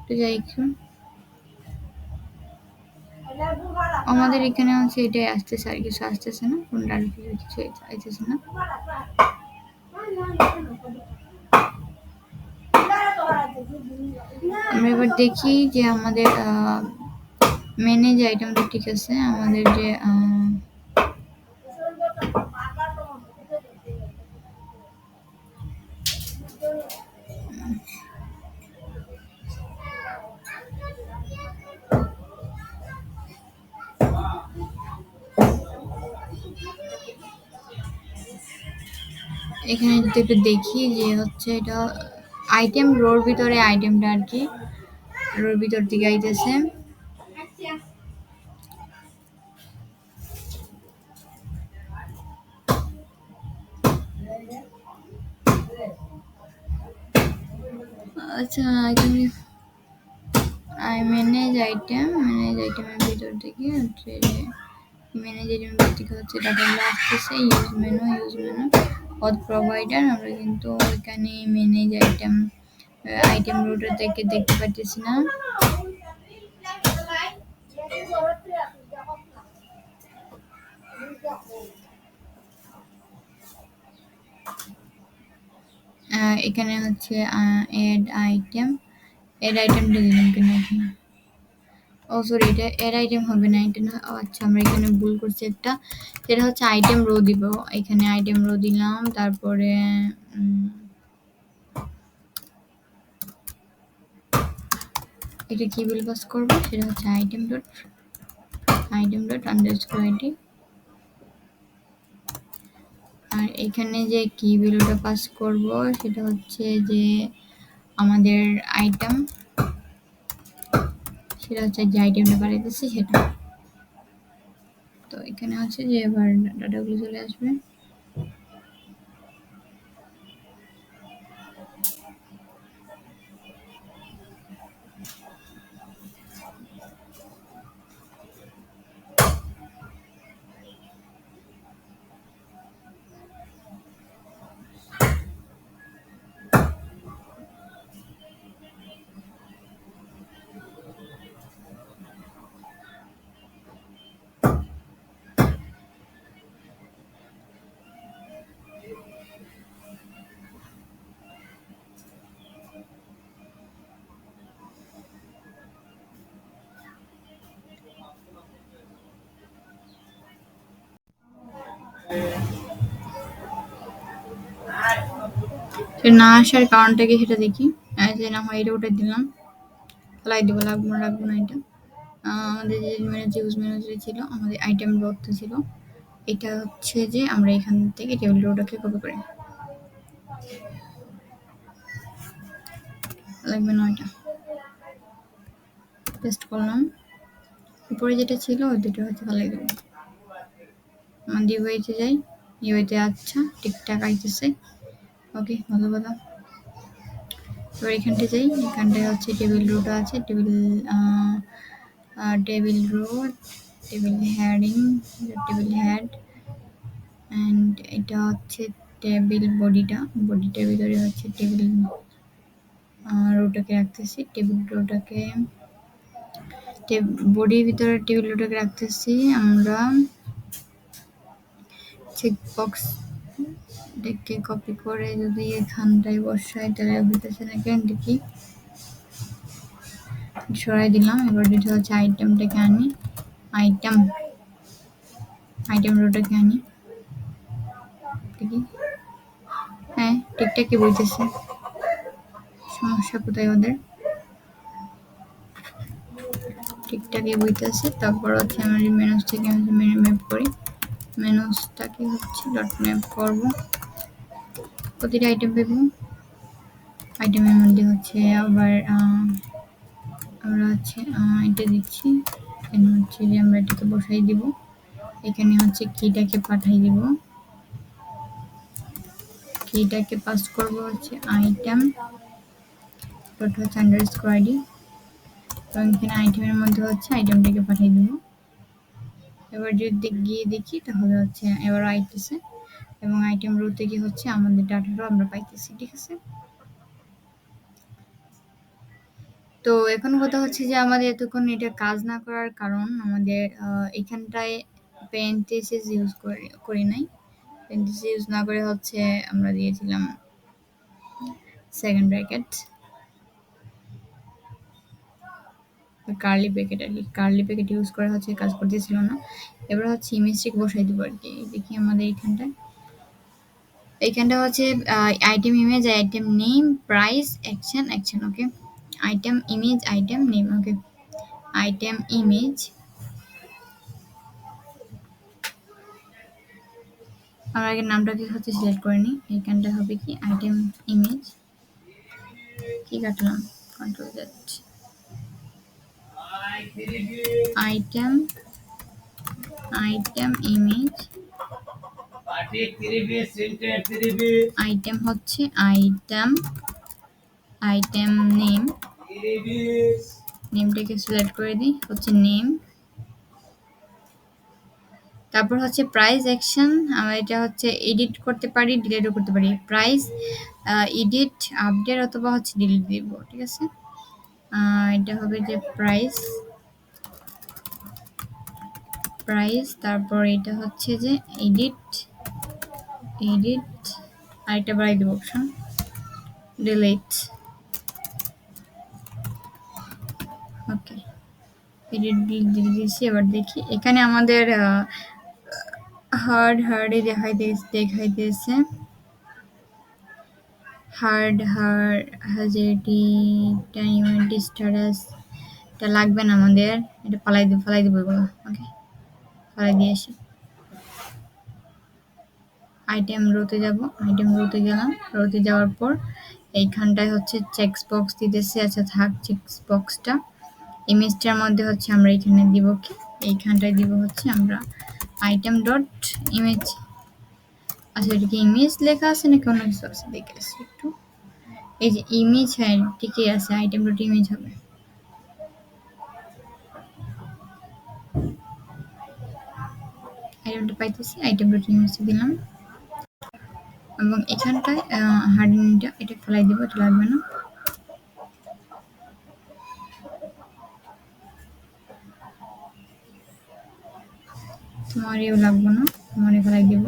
তো যাই একটু আমাদের এখানে হচ্ছে এটাই আসতেছে, আর কিছু আসতেছে না, কোনটা আর কিছু আসতেছে না। আমরা এবার দেখি যে আমাদের মেনে যে আইটেমটা ঠিক আছে, আমাদের যে এখানে যদি একটু দেখি যে হচ্ছে এটা আইটেম রোর ভিতরে আইটেমটা আর কি রোর ভিতর দিকে আইতেছে। আচ্ছা এখানে ম্যানেজ আইটেমের ভিতর থেকে হচ্ছে ম্যানেজ আইটেমের থেকে হচ্ছে ডাটাগুলো আসতেছে, ইউজ মেনু অথ প্রোভাইডার। আমরা কিন্তু এখানে ম্যানেজ আইটেম রোটা থেকে দেখতে পাচ্ছি না। এখানে হচ্ছে এড আইটেমটা দিলাম কিনা এখানে, ও সরি এটা এড আইটেম হবে না, এটা না, আচ্ছা আমরা এখানে ভুল করছি একটা, সেটা হচ্ছে আইটেম রো দিব। এখানে আইটেম রো দিলাম, তারপরে এটা কি বিল পাস করবো, সেটা হচ্ছে আইটেম ডট আন্ডারস্কোর আইডি। আর এখানে যে কি ভ্যালুটা পাস করব সেটা হচ্ছে যে আমাদের আইটেম, সেটা হচ্ছে যে আইটেমটা বানাইতেছি সেটা। তো এখানে হচ্ছে যে এবার ডাটাগুলো চলে আসবে। না আসার কারণটা কি সেটা দেখি। যে না হয় এটা ওটা দিলাম, ফেলাই দেবো, রাখবো না এটা। আমাদের যে ইউজ মেনু ছিল, আমাদের আইটেম রোটা ছিল, এটা হচ্ছে যে আমরা এখান থেকে টেবিল রোটাকে কপি করে লাগবে না, এটা পেস্ট করলাম। উপরে যেটা ছিল ওই দুটো হচ্ছে ফেলাই দেবো। আমাদের ইউআইতে যাই, ইউআইতে আচ্ছা ঠিকঠাক আইতেছে, ওকে ভালো কথা। এবার এখানটায় যাই, এখানটায় হচ্ছে টেবিল রোটা আছে, table row, table head and এটা হচ্ছে টেবিল বডিটার ভিতরে হচ্ছে টেবিল রোটাকে রাখতেছি, বডির ভিতরে টেবিল রোটাকে রাখতেছি আমরা। চেকবক্স দেখে কপি করে যদি এখানটায় বসাই তাহলে হইতেছে না, কেন দেখি সরাই দিলাম। এবার যেটা হচ্ছে আইটেমটাকে আনি, আইটেম রোটাকে আনি, দেখি হ্যাঁ ঠিকঠাকই বলতেছে, সমস্যা কোথায় ওদের, ঠিকঠাকই বইতেছে। তারপর হচ্ছে আমরা মেনুস থেকে ম্যাপ করি, মেনুসটাকে হচ্ছে ডট ম্যাপ করবো। প্রতিটা আইটেম দেবো। আইটেমের মধ্যে হচ্ছে আবার আমরা হচ্ছে এটা দিচ্ছি। এখানে হচ্ছে যে আমরা এটাকে বসাই দিব। এখানে হচ্ছে কিটাকে পাঠাই দিব। কিটাকে পাস করব হচ্ছে আইটেম ডট হচ্ছে আন্ডারস্কোর আইডি, এবং এখানে আইটেমের মধ্যে হচ্ছে আইটেমটাকে পাঠিয়ে দিব। এবার যদি গিয়ে দেখি তাহলে হচ্ছে এবার আইতেছে, এবং আইটেম রো থেকে হচ্ছে আমাদের ডাটাটাও আমরা পাইতেছি। ঠিক আছে, তো এখন কথা হচ্ছে যে আমাদের এতক্ষণ এটা কাজ না করার কারণ আমাদের এখানটায় প্যারেনথেসিস ইউজ করি নাই। প্যারেনথেসিস ইউজ না করে হচ্ছে আমরা দিয়েছিলাম সেকেন্ড ব্র্যাকেট, কার্লি ব্র্যাকেট আর কি। কার্লি ব্র্যাকেট ইউজ করা হচ্ছে কাজ করতেছিল না। এবার হচ্ছে ইমেজটিকে বসাই দিব আর কি। দেখি আমাদের এইখানটা হচ্ছে item image, item name, price, action, action. Okay, item image, item name. Okay, item image, আমরা আগে নামটাকে হচ্ছে সিলেক্ট করে নিই। এইখানটা হবে কি আইটেম ইমেজ, কি কাটলাম, control Z, item, item image, item হচ্ছে আইটেম, আইটেম নেম, নেমটাকে সিলেক্ট করে দিই হচ্ছে নেম। তারপর হচ্ছে প্রাইস, অ্যাকশন, আমরা এটা হচ্ছে এডিট করতে পারি, ডিলিটও করতে পারি। প্রাইস এডিট, আপডেট অথবা হচ্ছে ডিলিট দিব। ঠিক আছে, এটা হবে যে প্রাইস, প্রাইস, তারপর এটা হচ্ছে যে এডিট, এডিট, আরেকটা বাড়াই দেবো অপশন, ডিলিট। ওকে, এডিট দিয়ে দিয়েছি। এবার দেখি এখানে আমাদের হার্ডে দেখাইতেছে হাজারটি ইউনিট স্ট্যাটাস, এটা লাগবে না আমাদের, এটা ফালাই দিব এগুলো। ওকে, ফালাই দিয়ে আসি। আইটেম রোতে যাব, আইটেম রোতে গেলাম। রোতে যাওয়ার পর এইখানটায় হচ্ছে চেকস বক্স দিতেছে। আচ্ছা থাক চেকস বক্সটা। ইমেজটার মধ্যে হচ্ছে আমরা এখানে দিব কি, এইখানটায় দিব হচ্ছে আমরা আইটেম ডট ইমেজ। আচ্ছা এটা কি ইমেজ লেখা আছে নাকি অন্য কিছু আছে, দেখে আসি একটু। এই যে ইমেজ, হ্যাঁ ঠিকই আছে, আইটেম ডট ইমেজ হবে। আইটেমটা পাইতেছি, আইটেম ডট ইমেজ দিলাম, এবং এখানটায় হার্ডেনটা এটা ফেলাই দিব, এটা লাগবে না। তোমার এও লাগবে না, তোমার ফেলাই দিব।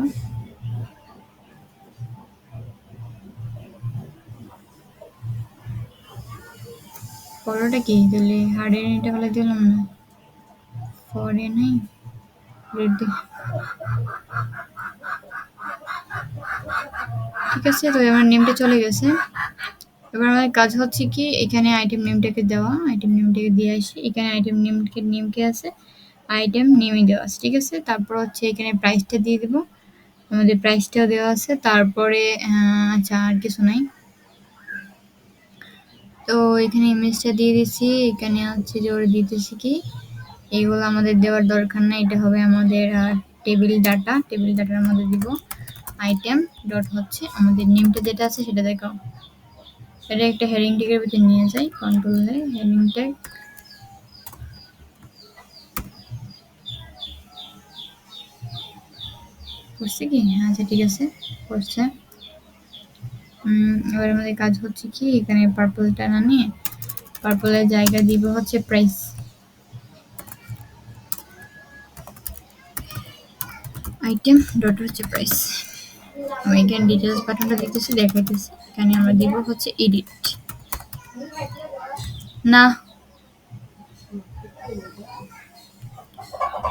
পরোটা কি দিলে, হার্ডেন এটা ফেলাই দিলাম না, পরে নাই রেড। ঠিক আছে, তো এবার নেমটা চলে গেছে। এবার আমাদের কাজ হচ্ছে কি এখানে আইটেম নেমটাকে দেওয়া, আইটেম নেমটাকে দিয়ে আসি। এখানে আইটেম নেমকে আছে, আইটেম নেমে দেওয়া আছে। ঠিক আছে, তারপর হচ্ছে এখানে প্রাইসটা দিয়ে দিব, আমাদের প্রাইসটাও দেওয়া আছে। তারপরে আচ্ছা আর কিছু নাই। তো এখানে ইমেজটা দিয়ে দিচ্ছি, এখানে হচ্ছে যে ওরা দিতেছি কি এইগুলো আমাদের দেওয়ার দরকার নাই, এটা হবে আমাদের টেবিল ডাটা। টেবিল ডাটার মধ্যে দিব আইটেম ডট হচ্ছে আমাদের নেমটা যেটা আছে সেটা দেখাও। এটা একটা হেডিং ট্যাগের ভিতরে নিয়ে যাই, কন্ট্রোল দিয়ে হেডিং ট্যাগ, করছে কি, হ্যাঁ আচ্ছা ঠিক আছে করছে। এবার আমাদের কাজ হচ্ছে কি এখানে পার্পলটা না নিয়ে পার্পলের জায়গা দিব হচ্ছে প্রাইস, আইটেম ডট হচ্ছে প্রাইস। আমি এখানে ডিটেলস বাটনটা দিতেছি, দেখাইতেছি। এখানে আমরা দিব হচ্ছে এডিট, না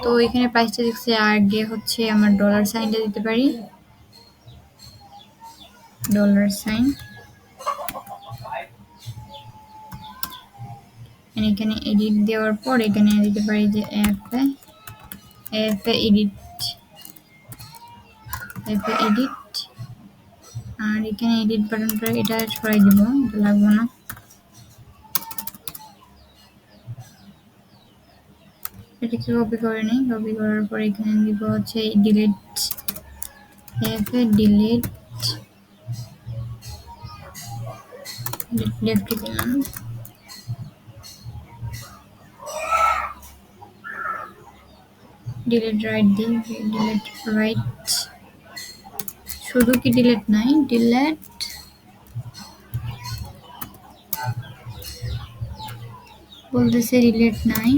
তো এখানে প্রাইসটা দেখছি, আগে হচ্ছে আমার ডলার সাইনটা দিতে পারি, ডলার সাইন। এখানে এডিট দেওয়ার পর এখানে দিতে পারি যে এফ এডিট, এফ এডিট, আর এখানে এডিট বাটনটা এটা সরাই দিব, এটা লাগবে না। এটাকে কপি করে নিই, কপি করার পর এখানে দিব হচ্ছে ডিলিট, ডিলিট লেফট দিলাম, ডিলিট রাইট দিই, ডিলিট রাইট, শুধু কি ডিলিট নাই, ডিলিট বলতেছে ডিলিট নাই।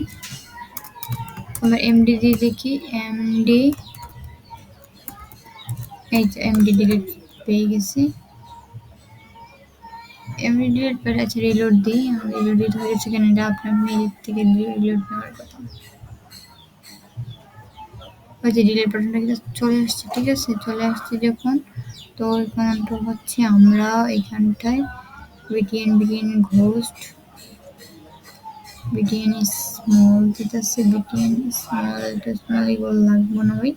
আমরা এমডি দিয়ে দেখি, এমডি, এই যে এমডি ডিলিট পেয়ে গেছি, এমডি ডিলিট পেয়ে আছে। রিলোড দিই, রিলোড দিতে হয়ে গেছে কেন, এটা আপনার নিজের থেকে রিলোড নেওয়ার কথা। ওই যে ডিলিট বাটনটা কিন্তু চলে আসছে, ঠিক আছে, চলে আসছে যখন, তো এখানটা হচ্ছে আমরা এখানটায় বিটিএন ঘোস্ট, বিটিএন স্মল যেটা আছে, বিটিএন স্মল, এটা স্মল এগুলো লাগবে না, ওই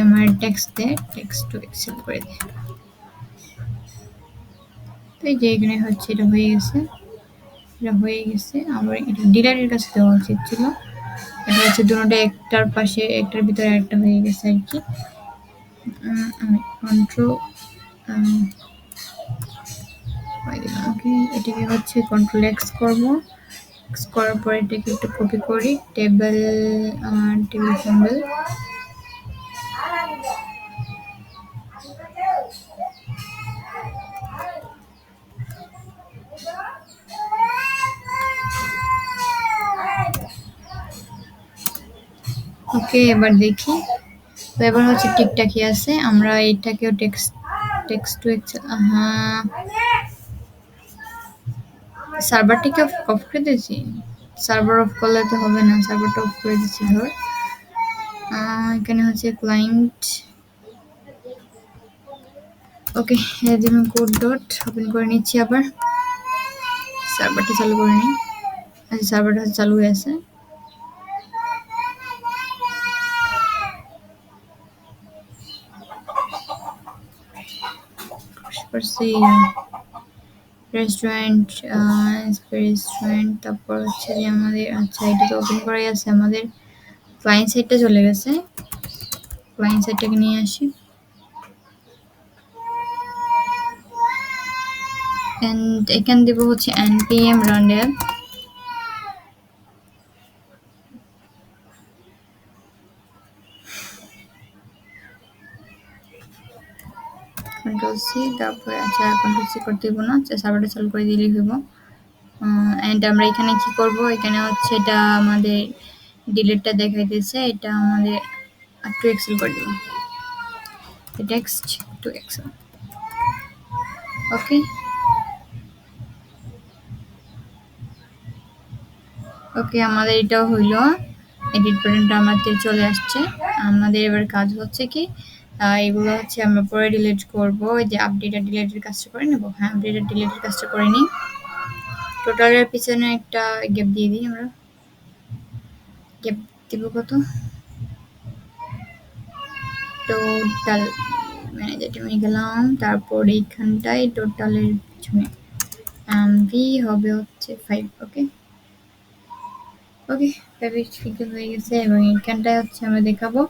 আমার টেক্সট দেয়, টেক্সট টু এক্সেল করে দেয়। তো এই যে এখানে হচ্ছে এটা হয়ে গেছে, এটা হয়ে গেছে। আমার এটা ডিলারের কাছে দেওয়া উচিত ছিল, এটা হচ্ছে দুটোটা একটার পাশে একটার ভিতরে একটা হয়ে গেছে আর কি। আমি কন্ট্রোল ওকে, এটাকে হচ্ছে কন্ট্রোল এক্স করবো, এক্স করার পর এটাকে একটু কপি করি, টেবিল সিম্বল, ওকে। এবার দেখি, তো এবার হচ্ছে ঠিকঠাকই আছে। আমরা এটাকেও টেক্সট টু এক্সেল, হ্যাঁ সার্ভারটিকে অফ করে দিয়েছি, সার্ভার অফ করলে তো হবে না, সার্ভারটা অফ করে দিচ্ছি। ধর এখানে হচ্ছে ক্লায়েন্ট, ওকে, যেমন কোড ডট ওপেন করে নিচ্ছি, আবার সার্ভারটা চালু করে নিই। আচ্ছা, সার্ভারটা চালু হয়ে আছে। রেস্টুরেন্ট, রেস্টুরেন্ট, তারপর হচ্ছে যে আমাদের, আচ্ছা এটা তো ওপেন করাই আছে, আমাদের ক্লায়েন্ট সাইডটা চলে গেছে, ক্লায়েন্ট সাইডটাকে নিয়ে আসি, এন্ড এখানে দেবো হচ্ছে npm random, কন্ট্রোল সি, তারপরে আচ্ছা কন্ট্রোল সি করতে দিব না, আচ্ছা সার্ভারটা চালু করে দিলেই হইব। এন্ড আমরা এখানে কি করব, এখানে হচ্ছে এটা আমাদের ডিলিটটা দেখাইতেছে, এটা আমাদের টু এক্সেল করে দেব, টেক্সট টু এক্সেল, ওকে। ওকে, আমাদের এটাও হইলো, এডিট বাটনটা আমাদের চলে আসছে। আমাদের এবার কাজ হচ্ছে কি, এগুলো হচ্ছে আমরা পরে ডিলিট করব, যে আপডেট আর ডিলিটের কাজটা করে নেব। হ্যাঁ, আপডেট আর ডিলিটের কাজটা করে নিই। টোটালের পিছনে একটা গ্যাপ দিয়ে দিই, আমরা গ্যাপ দিব কত, টোটাল ম্যানেজারটা আমি গেলাম, তারপর এইখানটায় টোটালের পিছনে এমভি হবে হচ্ছে 5, ওকে ওকে, ঠিক হয়ে গেছে। এবং এখানটায় হচ্ছে আমরা দেখাবো,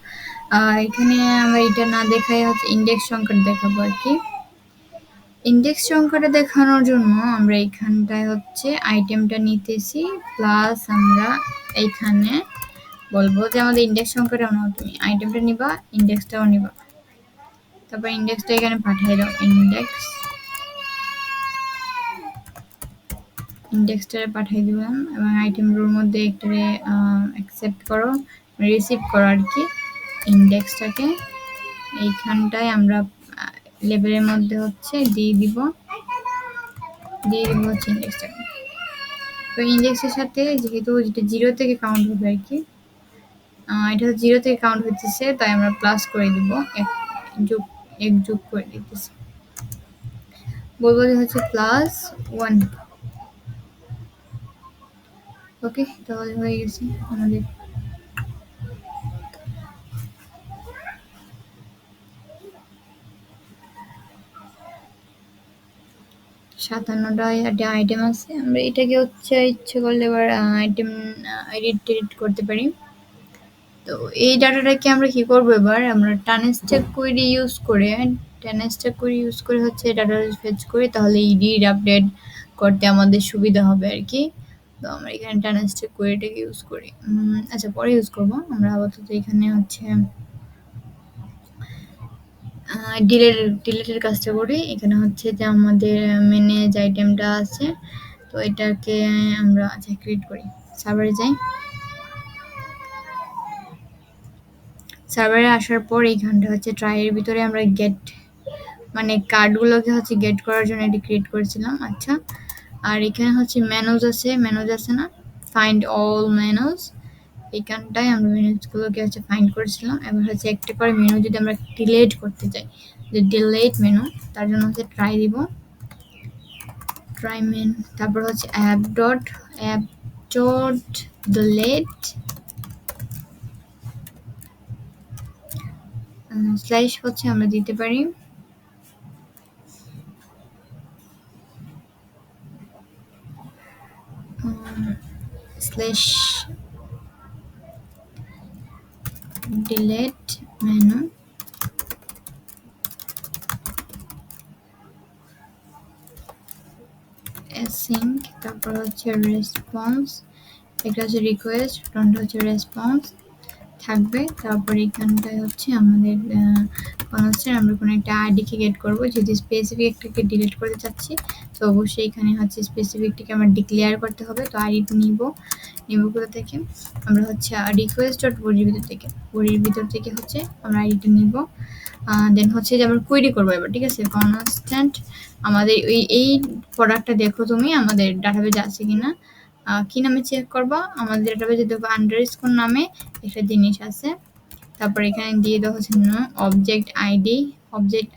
এখানে আমরা এটা না দেখাই হচ্ছে ইন্ডেক্স সংখ্যাটা দেখাবো আর কি। ইন্ডেক্স সংখ্যাটা দেখানোর জন্য আমরা এইখানটায় হচ্ছে আইটেমটা নিতেছি, প্লাস আমরা এইখানে বলবো যে আমাদের ইন্ডেক্স সংখ্যাটা নাও, তুমি আইটেমটা নিবা, ইন্ডেক্সটাও নিবা, তারপর ইন্ডেক্সটা এখানে পাঠিয়ে দাও, ইন্ডেক্সটা পাঠিয়ে দিলাম, এবং আইটেম রোর মধ্যে একটা অ্যাকসেপ্ট করো, রিসিভ করো আর কি ইন্ডেক্সটাকে। এইখানটায় আমরা লেবেলের মধ্যে হচ্ছে দিয়ে দিব হচ্ছে ইন্ডেক্সটাকে। তো ইন্ডেক্সের সাথে যেহেতু যেটা 0 থেকে কাউন্ট হবে আর কি, এটা 0 থেকে কাউন্ট হচ্ছে, তাই আমরা প্লাস করে দিব, এক যোগ করে দিতেছি, বলবো যে হচ্ছে +1, ওকে। তাহলে হয়ে গেছে আমাদের। 57টা আইটেম আছে। আমরা এটাকে হচ্ছে ইচ্ছে করলে এবার আইটেম এডিট টেডিট করতে পারি। তো এই ডাটাটাকে আমরা কি করবো, এবার আমরা টানেস্টেক কোয়েরি ইউজ করে হচ্ছে ডাটা ফেচ করি, তাহলে ইডিট আপডেট করতে আমাদের সুবিধা হবে আর কি। তো আমরা এখানে টানেস্টেক কোয়েরিটাকে ইউজ করি। আচ্ছা, পরে ইউজ করবো। আমরা আপাতত এখানে হচ্ছে ডিলেটের কাজটা করি। এখানে হচ্ছে যে আমাদের মেনে যে আইটেমটা আছে, তো এটাকে আমরা আচ্ছা ক্রিয়েট করি। সার্ভারে যাই। সার্ভারে আসার পর এইখানটা হচ্ছে ট্রাইয়ের ভিতরে আমরা গেট মানে কার্ডগুলোকে হচ্ছে গেট করার জন্য এটি ক্রিয়েট করেছিলাম। আচ্ছা, আর এখানে হচ্ছে ম্যানুজ আছে না, ফাইন্ড অল ম্যানুজ, এইখানটায় আমরা মেনুজগুলোকে হচ্ছে ফাইন্ড করেছিলাম। এবার হচ্ছে একটা করে মেনু যদি আমরা ডিলেট করতে চাই, যে ডিলেট মেনু, তার জন্য হচ্ছে ট্রাই দিব, ট্রাই মেন, তারপর হচ্ছে অ্যাপ ডট ডিলেট স্ল্যাশ হচ্ছে আমরা দিতে পারি স্ল্যাশ ডিলেট মেনু অ্যাসিঙ্ক, তারপর হচ্ছে রেসপন্স, এটা হচ্ছে রিকোয়েস্ট, ফ্রন্ট হচ্ছে রেসপন্স থাকবে। তারপর এখানটায় হচ্ছে আমাদের হচ্ছে আমরা কোনো একটা আইডিকে গেট করবো, যদি স্পেসিফিক একটাকে ডিলিট করতে চাচ্ছি তো অবশ্যই এখানে হচ্ছে স্পেসিফিকটিকে আমরা ডিক্লেয়ার করতে হবে। তো আইডিটা নিব কোথা থেকে, আমরা হচ্ছে রিকোয়েস্ট ডট বডির ভিতর থেকে হচ্ছে আমরা আইডিটা নিব। দেন হচ্ছে যে আমরা কোয়েরি করবো এবার, ঠিক আছে। কনস্ট্যান্ট আমাদের এই প্রোডাক্টটা দেখো তুমি আমাদের ডাটাবেজে আছে কিনা, কি নামে চেক করবা, আমাদের ডাটাবেজে দেখো আন্ডারস্কোর নামে একটা জিনিস আছে। তারপর এখানে দিয়ে দেওয়া হচ্ছে অবজেক্ট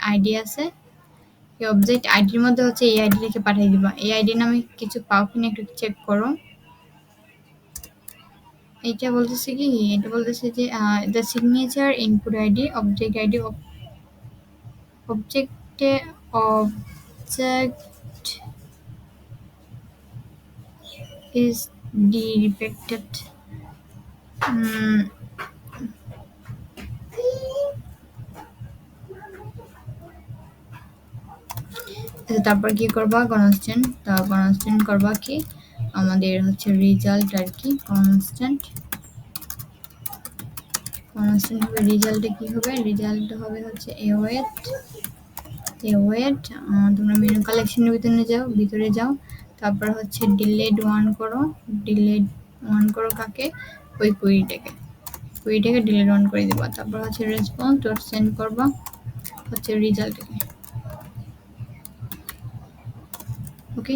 আইডি আছে, এই অবজেক্ট আইডির মধ্যে হচ্ছে এই আইডিটাকে পাঠিয়ে দিবা। এই আইডি নামে কিছু পাও কিনা একটু চেক করো। এটা বলতেছে কি, এটা বলতেছে যে the signature input ID object ID object is directed তারপর কি করবা, কনস্ট্যান্ট করবা কি আমাদের হচ্ছে রেজাল্ট আর কি, কনস্ট্যান্ট হবে। রেজাল্টে কি হবে, রেজাল্ট হবে হচ্ছে ওয়েট। তোমরা মেনু কালেকশনের ভিতরে যাও, তারপর হচ্ছে ডিলেট ওয়ান করো কাকে, ওই কুইরিটাকে ডিলেট ওয়ান করে দেবা। তারপর হচ্ছে রেসপন্স ডট সেন্ড করবা হচ্ছে রেজাল্টকে। ওকে,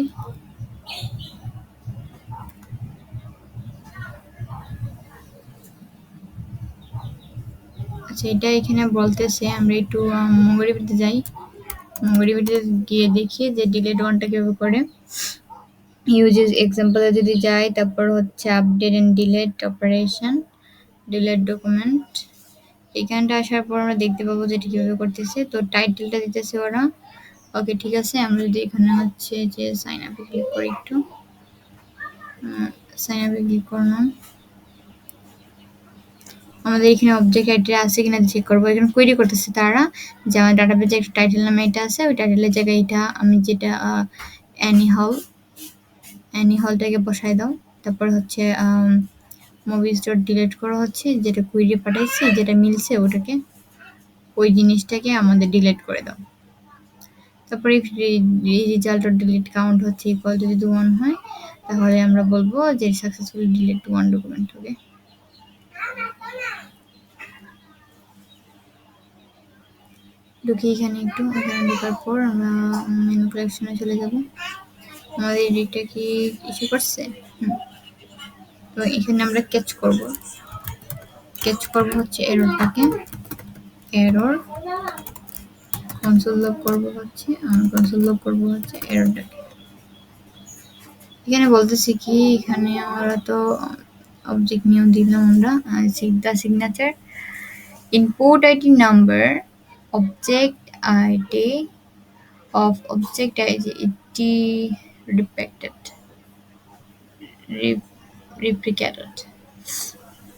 আচ্ছা এটা এখানে বলতেছে, আমরা একটু মোঙ্গোডিবিতে যাই, মোঙ্গোডিবিতে গিয়ে দেখি যে ডিলেট ওয়ানটা কিভাবে করে। ইউজেস এক্সাম্পলে যদি যাই, তারপর হচ্ছে update and delete operation, delete document, এখানটা আসার পর আমরা দেখতে পাবো যে এটা কিভাবে করতেছে। তো টাইটেলটা দিতেছে ওরা। ওকে, ঠিক আছে। আমরা যদি এখানে হচ্ছে যে সাইন আপে ক্লিক করি, একটু সাইন আপে ক্লিক করলাম, আমাদের এখানে অবজেক্ট আইডি আছে কিনা চেক করবো। এখানে কোয়েরি করতেছে তারা যে আমার ডাটাবেজে একটা টাইটেল নামে এটা আছে, ওই টাইটেলের জায়গায় এটা আমি যেটা অ্যানি হলটাকে বসাই দাও। তারপর হচ্ছে মুভিজ ডট ডিলিট করা হচ্ছে, যেটা কুইরি পাঠাইছে যেটা মিলছে ওটাকে, ওই জিনিসটাকে আমাদের ডিলিট করে দাও। তারপরে রেজাল্ট ডট ডিলিট কাউন্ট হচ্ছে ইকুয়াল টু যদি 1 হয়, তাহলে আমরা বলবো যে সাকসেসফুলি ডিলিট 1 ডকুমেন্ট হবে। ঢুকি এখানে একটু, এখানে ঢোকার পর আমরা মেনু কালেকশনে চলে যাব। আমাদের এডিটটা কি ইস্যু করছে, তো এখানে আমরা ক্যাচ করব হচ্ছে এররটাকে, এরর কনসোল লগ করব হচ্ছে এররটাকে। এখানে বলতেছি কি, এখানে আমরা তো অবজেক্ট নিয়েও দিলাম আমরা signature input ID number object ID repeated, replicated.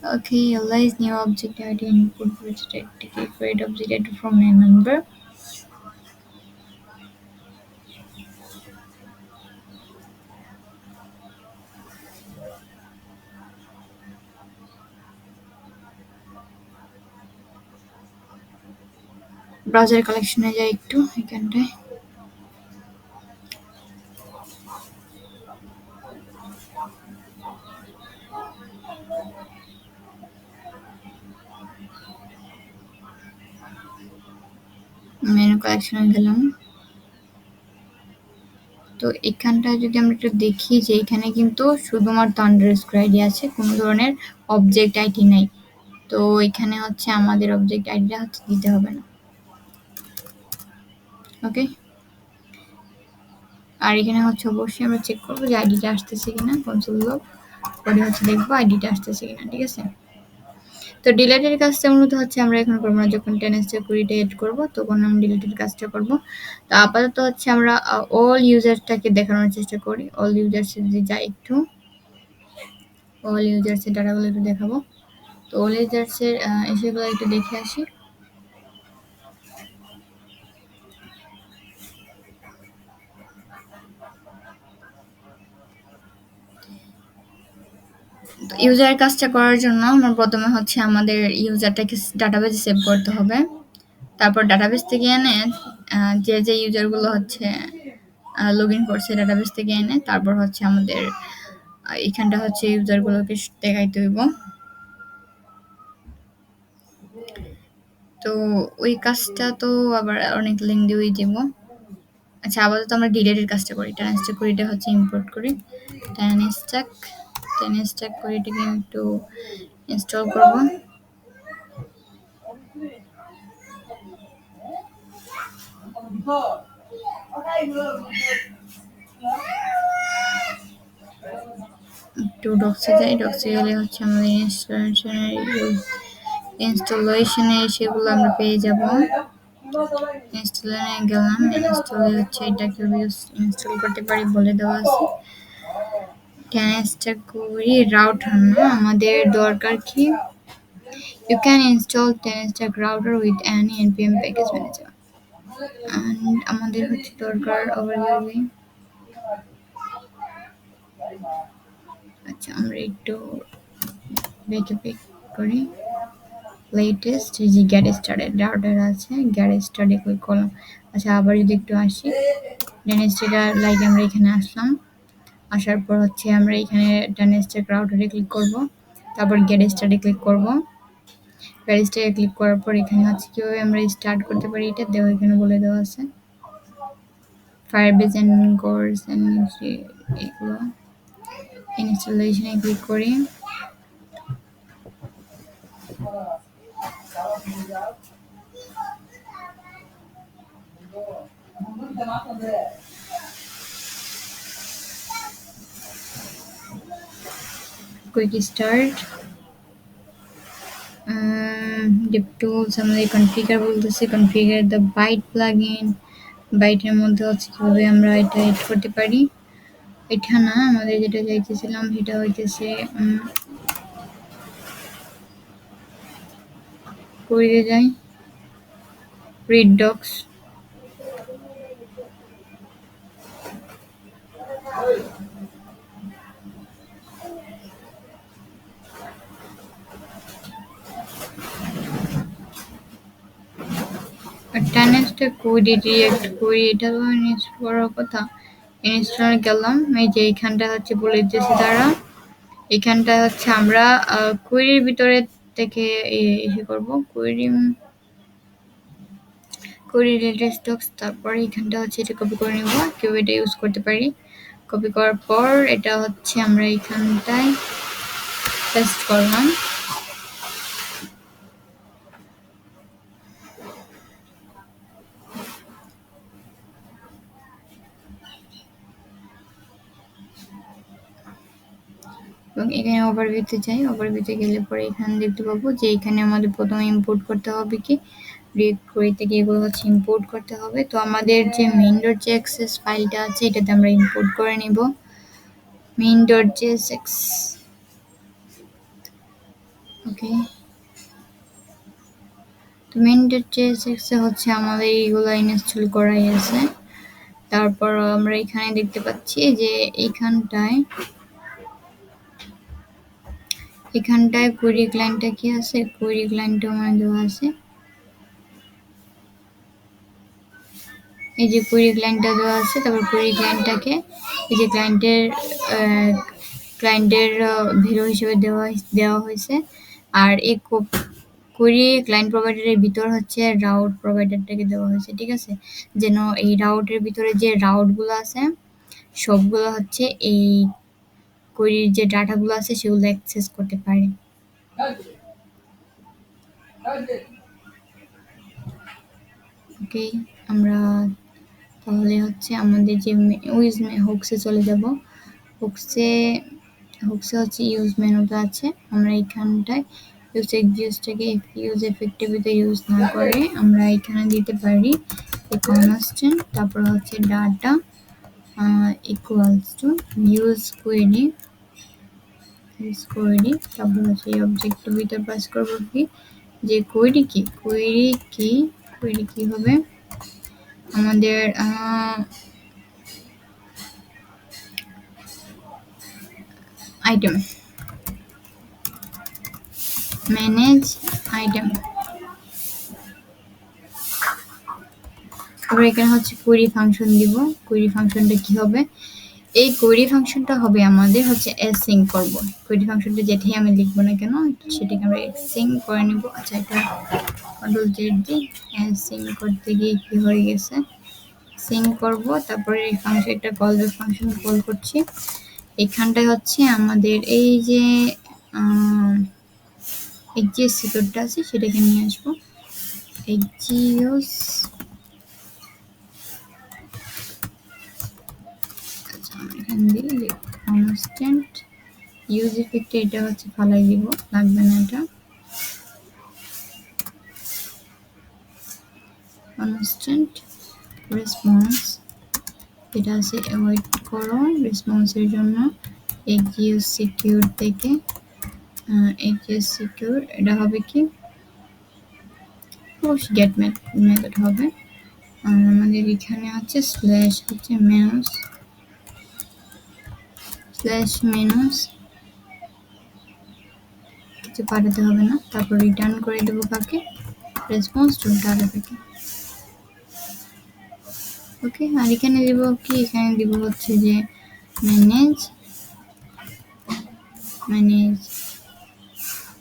Okay, allows new object ID input which create object ID from a number. Browser কালেকশনে যাই একটু এখানটায়। মেনু কালেকশনে গেলাম। তো এখানটায় যদি আমরা একটু দেখি যে এখানে কিন্তু শুধুমাত্র আন্ডারস্কোর আইডি আছে, কোনো ধরনের অবজেক্ট আইডি নাই। তো এখানে হচ্ছে আমাদের অবজেক্ট আইডিটা হচ্ছে দিতে হবে না। ওকে, আর এখানে হচ্ছে অবশ্যই আমরা চেক করবো যে আইডিটা আসতেছে কিনা, কনসোল লগ পরে হচ্ছে দেখবো আইডিটা আসতেছে কিনা। ঠিক আছে, তো ডিলেটের কাজটা মূলত হচ্ছে আমরা এখন করবো না, যখন টেনেসটা কুড়িটা এড করবো তখন আমরা ডিলেটের কাজটা করবো। তো আপাতত হচ্ছে আমরা অল ইউজারটাকে দেখানোর চেষ্টা করি। অল ইউজার্সে যদি যাই একটু, অল ইউজার্সের ডাটাগুলো একটু দেখাবো। তো অল ইউজার্সের এসেগুলো একটু দেখে আসি। ইউজারের কাজটা করার জন্য আমার প্রথমে হচ্ছে আমাদের ইউজারটাকে ডাটাবেজে সেভ করতে হবে। তারপর ডাটাবেস থেকে এনে যে যে ইউজারগুলো হচ্ছে লগ ইন করছে ডাটাবেস থেকে এনে তারপর হচ্ছে আমাদের এখানটা হচ্ছে ইউজারগুলোকে দেখাইতে হইব। তো ওই কাজটা তো আবার অনেক লিঙ্ক দিয়ে দিব। আচ্ছা, আপাতত আমরা ডিলেটের কাজটা করি। ট্যানস্ট্যাক করিটা হচ্ছে ইম্পোর্ট করি। ট্যানস্ট্যাক করিটাকে একটু ইনস্টল করব। একটু ডক্সে যাই, ডক্সে গেলে হচ্ছে আমাদের ইনস্টলেশনে সেগুলো আমরা পেয়ে যাব। ইনস্টলে গেলাম, ইনস্টলে হচ্ছে এটাকে ইনস্টল করতে পারি বলে দেওয়া আছে। ট্যানস্ট্যাক করি রাউটার না, আমাদের দরকার কি, you can install Tenstack router with any npm package manager and আমাদের হচ্ছে দরকার overview। আচ্ছা, আমরা একটু ব্যাকআপ করি। লেটেস্ট যে গেট স্টার্টেড রাউটার আছে, গেট স্টার্টে ক্লিক করলাম। আচ্ছা, আবার যদি একটু আসি ডেনেস্টেটা লাইক আমরা এখানে আসলাম, আসার পর হচ্ছে আমরা এখানে ডেনেস্টেক রাউটারে ক্লিক করব, তারপর গেট স্টার্টে ক্লিক করব। গেট স্টার্টে ক্লিক করার পর এখানে হচ্ছে কিভাবে আমরা স্টার্ট করতে পারি এটা দেওয়া এখানে বলে দেওয়া আছে। ফায়ারবেজ এন্ড কোর্স এন্ড এগুলো ইনস্টলেশনে ক্লিক করি। কুইক স্টার্ট ডিপ টুলস আমাদের কনফিগার বলতেছে, কনফিগার দ্য বাইট প্লাগইন। বাইটের মধ্যে হচ্ছে কিভাবে আমরা এটা এড করতে পারি। এটা না, আমাদের যেটা চাইতেছিলাম সেটা হইতেছে করে যাই রিড ডক্স। ট্যানেস্টে কোড রিয়েক্ট করি, এটা তো ইনস্টল করার কথা। ইনস্টল গেলাম, এই যে এইখানটা হচ্ছে বলে দিতেছি তারা, এখানটা হচ্ছে আমরা কোয়েরির ভিতরে থেকে এসে করবো কোয়েরি রিলেটেড স্টকস। তারপরে এখানটা হচ্ছে এটা কপি করে নিব, কেউ এটা ইউজ করতে পারি। কপি করার পর এটা হচ্ছে আমরা এখানটায় পেস্ট করলাম। এবং এখানে ওভারভিউতে যাই, ওভারভিউতে গেলে পরে এখানে দেখতে পাবো যে এখানে আমাদের প্রথমে ইম্পোর্ট করতে হবে কি ডিরেক্টরি থেকে এগুলো হচ্ছে ইম্পোর্ট করতে হবে। তো আমাদের যে main.jsx ফাইলটা আছে এটাতে আমরা ইম্পোর্ট করে নিব main.jsx। ওকে, তো main.jsx এ হচ্ছে আমাদের এইগুলো ইনস্টল করাই আছে। তারপর আমরা এখানে দেখতে পাচ্ছি যে এখানটায় কোয়েরি ক্লায়েন্টটা কি আছে, কোয়েরি ক্লায়েন্টও মানে দেওয়া আছে। এই যে কোয়েরি ক্লায়েন্টটা দেওয়া আছে, তারপর কোয়েরি ক্লায়েন্টটাকে এই যে ক্লায়েন্টের ভ্যালু হিসেবে দেওয়া হয়েছে। আর এই কোয়েরি ক্লায়েন্ট প্রোভাইডারের ভিতর হচ্ছে রাউট প্রোভাইডারটাকে দেওয়া হয়েছে, ঠিক আছে, যেন এই রাউটের ভিতরে যে রাউটগুলো আছে সবগুলো হচ্ছে এই কোয়েরির যে ডাটাগুলো আছে সেগুলো অ্যাক্সেস করতে পারে। ওকে, আমরা তাহলে হচ্ছে আমাদের যে হুকসে চলে যাব। হুকসে হচ্ছে ইউজ মেনুটা আছে। আমরা এখানটায় ইউজটাকে ইউজ এফেক্টিভিতে ইউজ না করে আমরা এখানে দিতে পারি কনস্ট্যান্ট, তারপর হচ্ছে data equals to use query, তারপর হচ্ছে এই অবজেক্টের ভিতর পাস করব কি যে কোয়েরি কি হবে আমাদের আইটেম, ম্যানেজ আইটেম। তারপর এখানে হচ্ছে কোয়েরি ফাংশন দিব। কোয়েরি ফাংশনটা কি হবে, এই কোয়েরি ফাংশনটা হবে আমাদের হচ্ছে অ্যাসিং করব। কোয়েরি ফাংশনটা যেটাই আমি লিখবো না কেন সেটাকে আমরা অ্যাসিং করে নেব। আচ্ছা, এটা কন্ট্রোল জেড দিই, অ্যাসিং করতে গিয়ে কি হয়ে গেছে, সিং করব। তারপরে এই ফাংশনটা কলব্যাক ফাংশন কল করছি। এখানটায় হচ্ছে আমাদের এই যে এক্সজিএস কোডটা আছে সেটাকে নিয়ে আসবো। এক্সজিএস, আচ্ছা এখান দিয়ে কনস্ট্যান্ট ইউজ ইফেক্ট এটা হচ্ছে ফালাই দিব, লাগবে না এটা। কনস্ট্যান্ট রেসপন্স এটা আছে ওয়েট করো রেসপন্সের জন্য। এক্সজিএস সিকিউর থেকে এক্সজিএস সিকিউর এটা হবে কি গেট মেথড হবে। আর আমাদের এখানে আছে স্ল্যাশ হচ্ছে মেনুস কিছু পাঠাতে হবে না। তারপর রিটার্ন করে দেবো কাকে, রেসপন্স টু ডাটা থেকে। ওকে, আর এখানে দেব কি, এখানে দেব হচ্ছে যে ম্যানেজ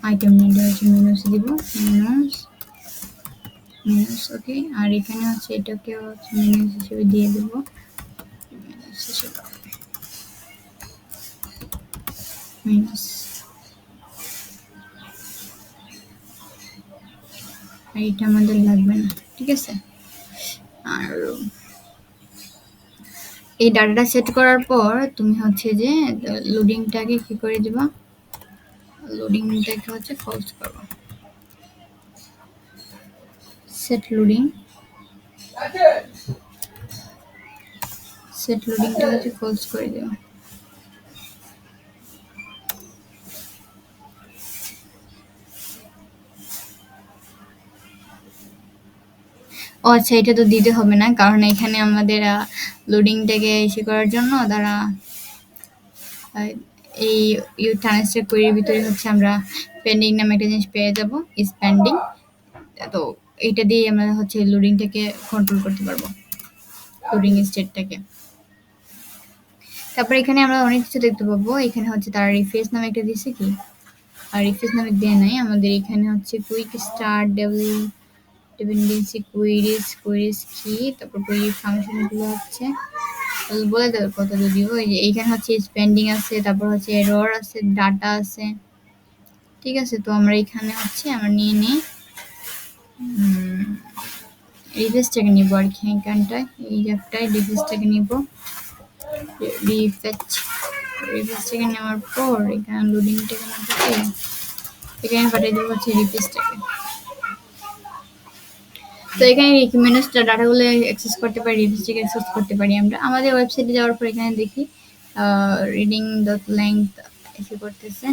আইটেম নিতে হচ্ছে মেনুস দিব, মেনুস। ওকে, আর এখানে হচ্ছে এটাকে হচ্ছে মেনুস হিসেবে দিয়ে দেব, মেনুস। আর এটা আমাদের লাগবে না, ঠিক আছে। আর এই ডাটাটা সেট করার পর তুমি হচ্ছে যে লোডিংটাকে কি করে দিবা, লোডিংটাকে হচ্ছে ফলস করো, সেট লোডিংটা হচ্ছে ফলস করে দেওয়া। ও আচ্ছা, এটা তো দিতে হবে না, কারণ এখানে আমাদের লোডিংটাকে ইস্যু করার জন্য তারা এই ট্রান্সলেট কোয়েরির ভিতরে হচ্ছে আমরা পেন্ডিং নামে একটা জিনিস পেয়ে যাব, ইজ পেন্ডিং। তো এইটা দিয়ে আমরা হচ্ছে লোডিংটাকে কন্ট্রোল করতে পারবো, লোডিং স্টেটটাকে। তারপর এখানে আমরা অনেক কিছু দেখতে পাবো। এখানে হচ্ছে তারা রিফ্রেশ নামে একটা দিছে কি, আর রিফ্রেশ নামে দেয় নাই। আমাদের এখানে হচ্ছে কুইক স্টার্ট ডিপেন্ডেন্সি কোয়েরিজ কি, তারপর কোয়েরি ফাংশনগুলো হচ্ছে বলে দেবে কত, যদিও এইখানে হচ্ছে স্পেন্ডিং আছে, তারপর হচ্ছে এরর আছে, ডাটা আছে, ঠিক আছে। তো আমরা এখানে হচ্ছে আমরা নিয়ে নিই রিফ্রেশটাকে নিব আর কি, এখানটায় এই জায়গাটায় রিফ্রেশটাকে নিব। রিফ্রেশটাকে নেওয়ার পর এখানে লোডিংটাকে না থেকে এখানে পাঠিয়ে দেবো হচ্ছে রিফ্রেশটাকে। তো এখানে রিকমেন্ডেড ডাটাগুলো অ্যাক্সেস করতে পারি, রিডিস্ট্রিক্ট অ্যাক্সেস করতে পারি আমরা। আমাদের ওয়েবসাইটে যাওয়ার পর এখানে দেখি রিডিং ডট লেংথ এসে করতেছে।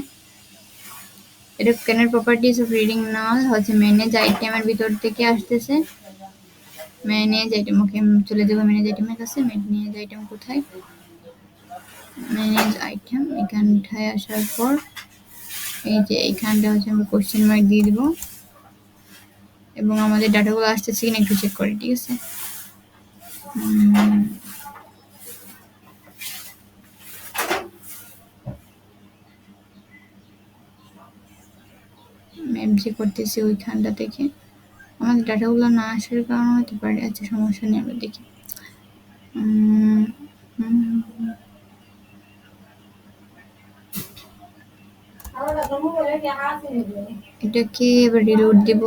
এটা ক্যানের প্রপার্টিজ অফ রিডিং নাল হচ্ছে ম্যানেজ আইটেমের ভিতর থেকে আসতেছে। ম্যানেজ আইটেম, ওকে চলে যাবো ম্যানেজ আইটেমের কাছে। ম্যানেজ আইটেম কোথায়? ম্যানেজ আইটেম এখানটায় আসার পর এই যে এইখানটা হচ্ছে আমরা কোশ্চেন মার্ক দিয়ে দিব এবং আমাদের ডাটাগুলো আসতেছে কিনা একটু চেক করি, ঠিক আছে? ম্যাপ যে করতেছি ওইখানটা থেকে আমাদের ডাটাগুলো না আসার কারণ হতে পারে। আচ্ছা সমস্যা নেই, আমরা দেখি। এটাকে এবার রিলোড দিব।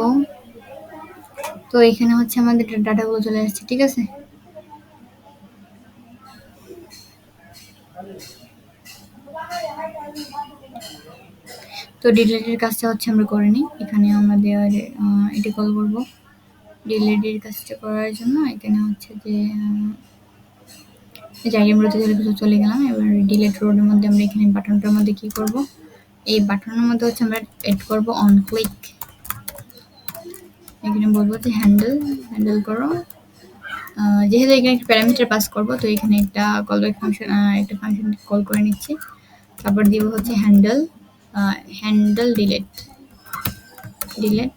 তো এখানে হচ্ছে আমাদের ডাটাগুলো চলে আসছে, ঠিক আছে? তো ডিলেটের কাজটা হচ্ছে আমরা করে নিই। এখানে আমাদের এটা কল করবো। ডিলেটের কাজটা করার জন্য এখানে হচ্ছে যে জায়গাগুলোতে চলে গেলাম। এবার ডিলেট রোডের মধ্যে আমরা এখানে বাটনটার মধ্যে কি করব, এই বাটনের মধ্যে হচ্ছে আমরা এড করব অন ক্লিক। এখানে বলবো যে হ্যান্ডেল করো। যেহেতু এখানে একটা প্যারামিটার পাস করব, তো এখানে একটা কল ব্যাক ফাংশন, একটা ফাংশন কল করে নিচ্ছি। তারপর দিব হচ্ছে হ্যান্ডেল ডিলেট।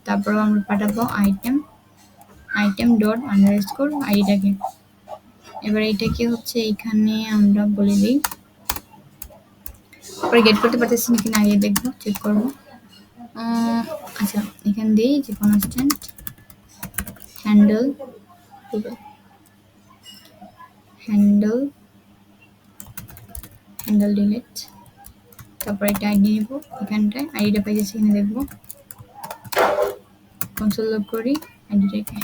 তারপর আমরা পাঠাবো আইটেম ডট আন্ডারস্কোর আইডিটাকে। এবার এইটাকে হচ্ছে এখানে আমরা বলে দিই। পরে গেট করতে পারতেছি নাকি না আগে দেখবো, চেক করবো। আচ্ছা এখান দিই যে কনস্ট্যান্ট হ্যান্ডেল ডিলেট। তারপর একটা আইডি নিব, এখানটায় আইডিটা পাই যাচ্ছে এখানে দেখবো। কনসোল লগ করি আইডিটাকে।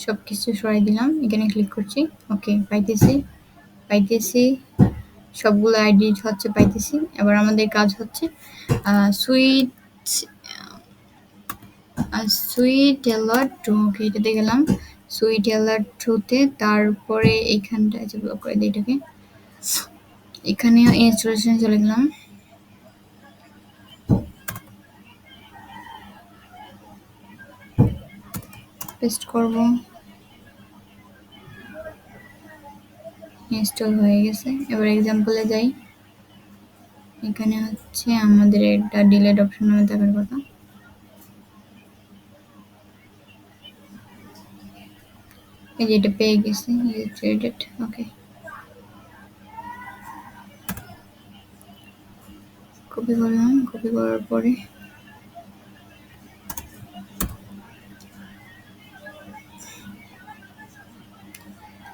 সবকিছু সরাই দিলাম, এখানে ক্লিক করছি। ওকে পাইতেছি সবগুলো আইডি হচ্ছে পাইতেছি। এবার আমাদের কাজ হচ্ছে সুইট অ্যালার্ট টু, ওকে এটাতে গেলাম সুইট অ্যালার্ট টুতে। তারপরে এইখানটায় যে ব্লক করে দিই এটাকে, এখানে ইনস্টলেশনে চলে গেলাম। পেস্ট করব, ইনস্টল হয়ে গেছে। এবার এক্সাম্পলে যাই। এখানে হচ্ছে আমাদের এটা ডিলেট অপশন নামে থাকার কথা। এই যে এটা পেয়ে গেছি, ওকে কপি করলাম। কপি করার পরে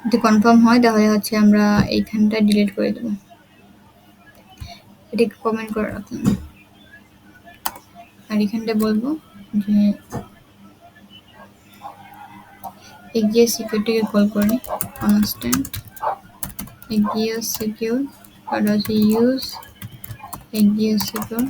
যদি কনফার্ম হয় তাহলে হচ্ছে আমরা এইখানটা ডিলিট করে দেবো। এটাকে কমেন্ট করে রাখলাম। আর এখানটা বলবো যে এগিয়ে সিকিউরিটিকে কল করি কনস্ট্যান্ট এগিয়ে সিকিউর আর হচ্ছে ইউজ এগিয়ে সিকিউর।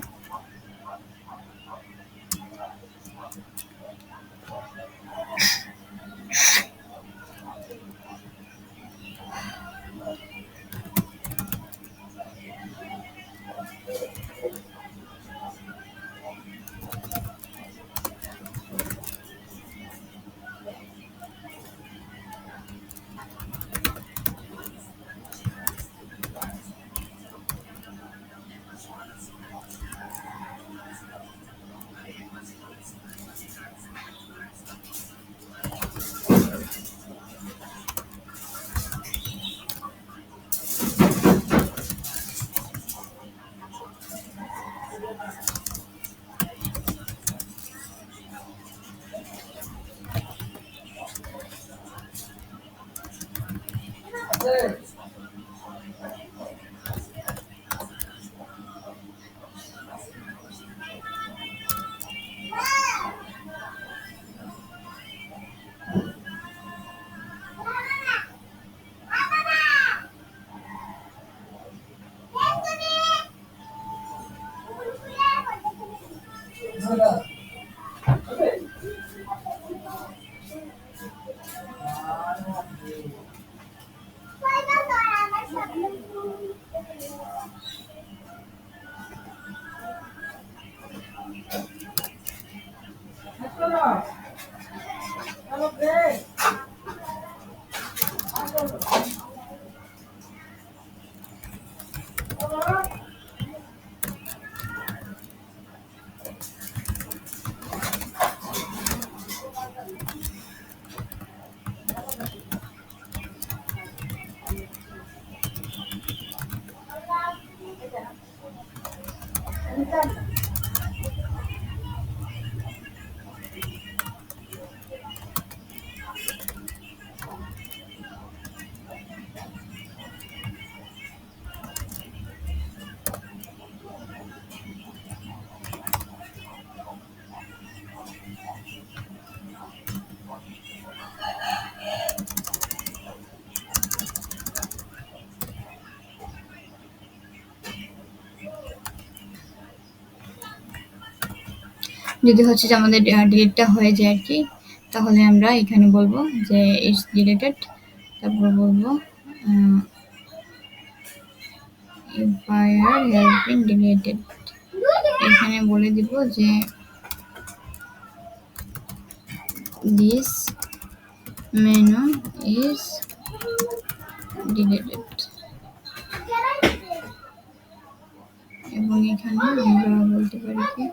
যদি হচ্ছে যে আমাদের ডিলিটটা হয়ে যায় আর কি, তাহলে আমরা এখানে বলবো যে ইটস ডিলিটেড, তারপর বলবো fire has been deleted। এখানে বলে দিব যে this menu is deleted, এবং এখানে আমরা বলতে পারি কি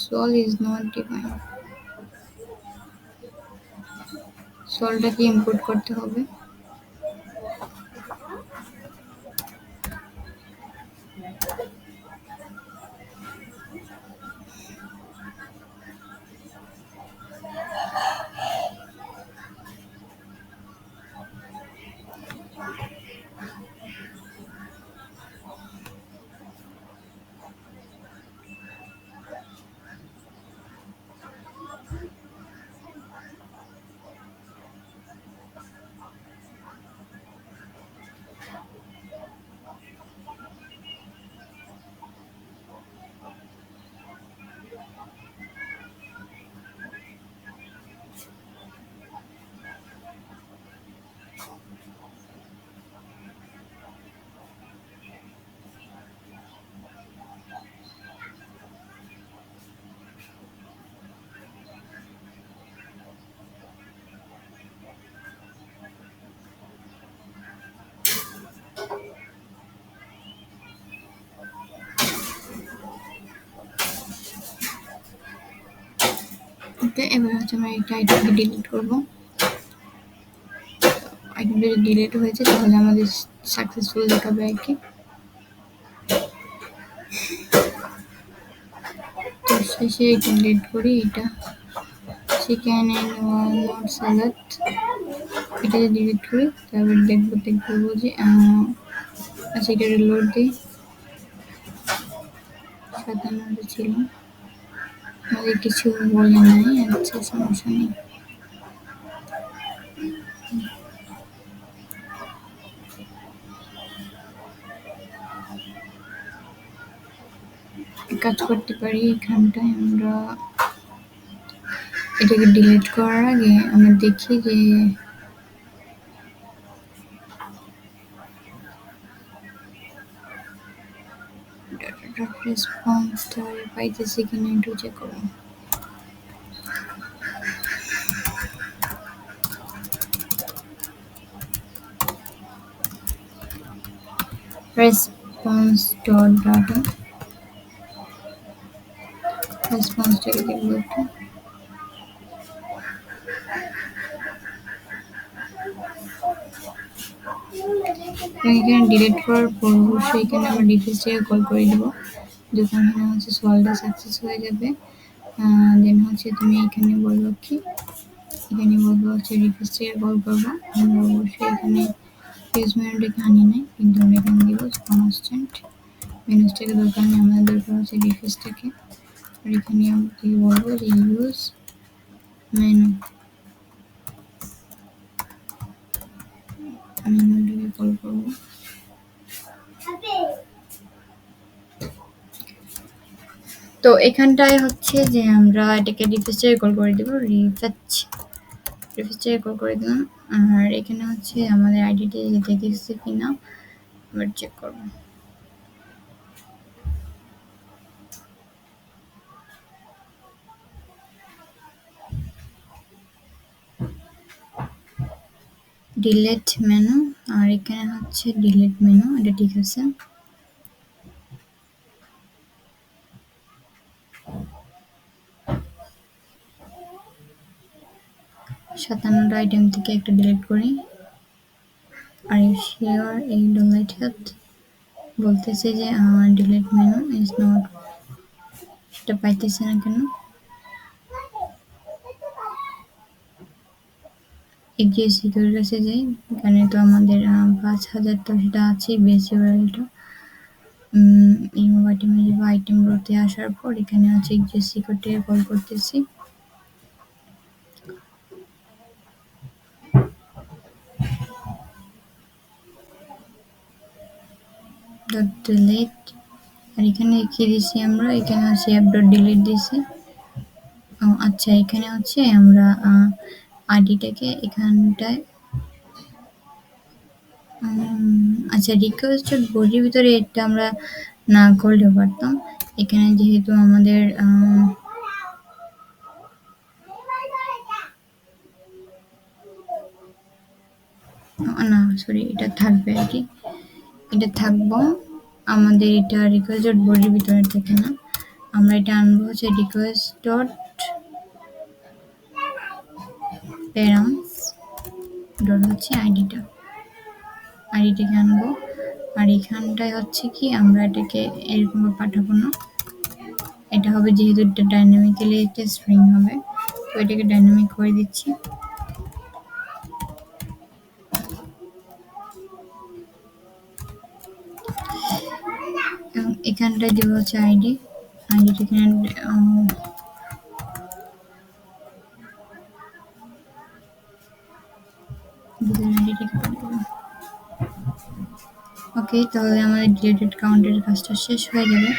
sol is not defined। solটাকে ইম্পোর্ট করতে হবে। ওকে, এবার হচ্ছে আমরা একটা আইটেমকে ডিলিট করবো। আইটেমটা যদি ডিলিট হয়েছে তাহলে আমাদের সাকসেসফুল দেখাবে আর কি। তো শেষে এটা ডিলিট করি, এটা চিকেন এন্ড ওয়ালনাট সালাদ, এটা যদি ডিলিট করি তারপর দেখবো যে আচ্ছা এটা রিলোড দিই। 57 ছিল, আমাদের কিছু বলে নাই। আচ্ছা সমস্যা নেই। কাজ করতে পারি, এখানটায় আমরা এটাকে ডিলিট করার আগে আমরা দেখি যে রেসপন্সটা পাইতেছি কিনা একটু চেক করবো। response.data, রেসপন্সটাকে দেখবো একটু। এখানে ডিলিট করার পর অবশ্যই এখানে আমরা রিফ্রেশে কল করে দেবো, যখন এখানে হচ্ছে সলভটা সাকসেস হয়ে যাবে। দেন হচ্ছে তুমি এখানে বলবো কি, এখানে বলবো হচ্ছে রিফ্রেশে কল করবো। আমরা অবশ্যই এখানে ইউজ মেনুটাকে আনি নাই, কিন্তু আমরা এখানে দিব কনস্ট্যান্ট। মেনুসটাকে দরকার নেই, আমাদের দরকার হচ্ছে রিফ্রেশটাকে। আর এখানে আমি বলবো যে ইউজ মেনুটাকে কল করবো। তো এখানটায় হচ্ছে যে আমরা এটাকে রিফ্রেশ কল করে দেবো, রিফ্রেশ কল করে দিলাম। আর এখানে হচ্ছে আমাদের আইডিটি যেতে দিচ্ছে কিনা এবার চেক করবো। ডিলেট মেনু, আর এখানে হচ্ছে ডিলেট মেনু, এটা ঠিক আছে। সাতান্নটা আইটেম থেকে একটা ডিলিট করি। আর শিওর এই ডিলেট হেলথ বলতেছে যে ডিলেট মেনু ইজ নট, এটা পাইতেছে না কেন। এগিয়ে সিকিউর কাছে যাই, এখানে তো আমাদের 5000 তো সেটা আছে বেস ইউআরএলটা। আইটেম রোতে আসার পর এখানে আছে এগিয়ে সিকিউরিটি কল করতেছি। ডট ডিলিট, আর এখানে কি দিছি আমরা, এখানে হচ্ছে অ্যাপ ডট ডিলিট দিছি। আচ্ছা এখানে হচ্ছে আমরা আইডিটাকে এখানটায় আচ্ছা রিকোয়েস্টেড বডির ভিতরে এটা আমরা না করলেও পারতাম। এখানে যেহেতু আমাদের না সরি এটা থাকবে আর কি, এটা থাকবো আমাদের, এটা রিকোয়েস্টেড বডির ভিতরে থাকে না। আমরা এটা আনবো হচ্ছে রিকোয়েস্ট ডট প্যারামস ডট হচ্ছে আইডিটাকে আনবো। আর এখানটায় হচ্ছে কি আমরা এটাকে এরকম পাঠাবো না, এটা হবে যেহেতু এটা ডাইনামিক্যালি একটা স্ট্রিং হবে, তো এটাকে ডাইনামিক করে দিচ্ছি। এবং এখানটায় দেবো হচ্ছে আইডিটা এখানে ওকে, তাহলে আমাদের ডিলেটেড কাউন্টের কাজটা শেষ হয়ে যাবে।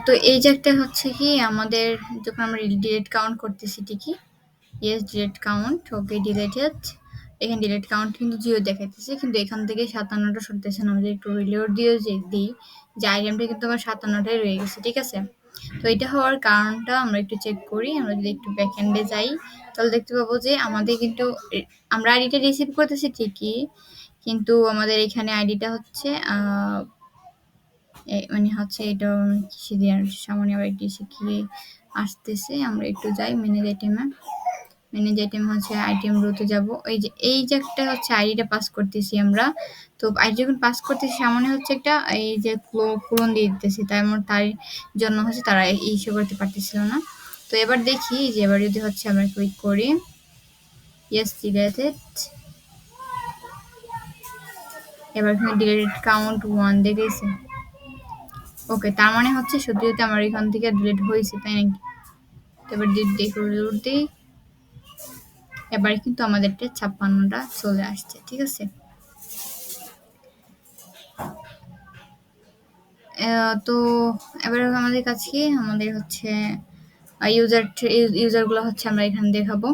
তো এই যে একটা হচ্ছে কি আমাদের যখন আমরা ডিলেট কাউন্ট করতেছি ঠিকই, ইয়েস ডিলেট কাউন্ট, ওকে ডিলেটেড, এখানে ডিলেট কাউন্ট কিন্তু 0 দেখাইতেছে, কিন্তু এখান থেকে 57টা সরতেছে না। আমাদের একটু রিলোড দিয়ে যে দিই যে আইটেমটা কিন্তু আমার 57টাই রয়ে গেছে, ঠিক আছে। তো এটা হওয়ার কারণটা আমরা একটু চেক করি। আমরা যদি একটু ব্যাকএন্ডে যাই তাহলে দেখতে পাবো যে আমাদের কিন্তু আমরা আইডিটা রিসিভ করতেছি ঠিকই, কিন্তু আমাদের এখানে আইডিটা হচ্ছে মানে হচ্ছে এটা কিসে দেওয়ার সামনে আবার একটি শিখিয়ে আসতেছে। আমরা একটু যাই ম্যানেজ আইটেম হচ্ছে আইটেম রোতে যাব। এই যে একটা হচ্ছে আইডিটা পাস করতেছি আমরা, তো আইডি যখন পাস করতেছি সামনে হচ্ছে একটা এই যে ক্লোন দিয়ে দিতেছি, তার জন্য হচ্ছে তারা ইস্যু করতে পারতেছিল না। তো এবার দেখি যে এবার যদি হচ্ছে আমরা ক্লিক করি ইয়েস ডিলেটেড, এবার এখানে ডিলেটেড কাউন্ট 1 দেখেছি। ওকে, তার মানে হচ্ছে সত্যি সত্যি আমার এখান থেকে ডিলিট হয়েছে, তাই নাকি। এবার রিলোড দিই, এবার কিন্তু আমাদেরটা 56টা চলে আসছে, ঠিক আছে। তো এবার আমাদের কাছে আমাদের হচ্ছে ইউজারগুলো হচ্ছে আমরা এখানে দেখাবো।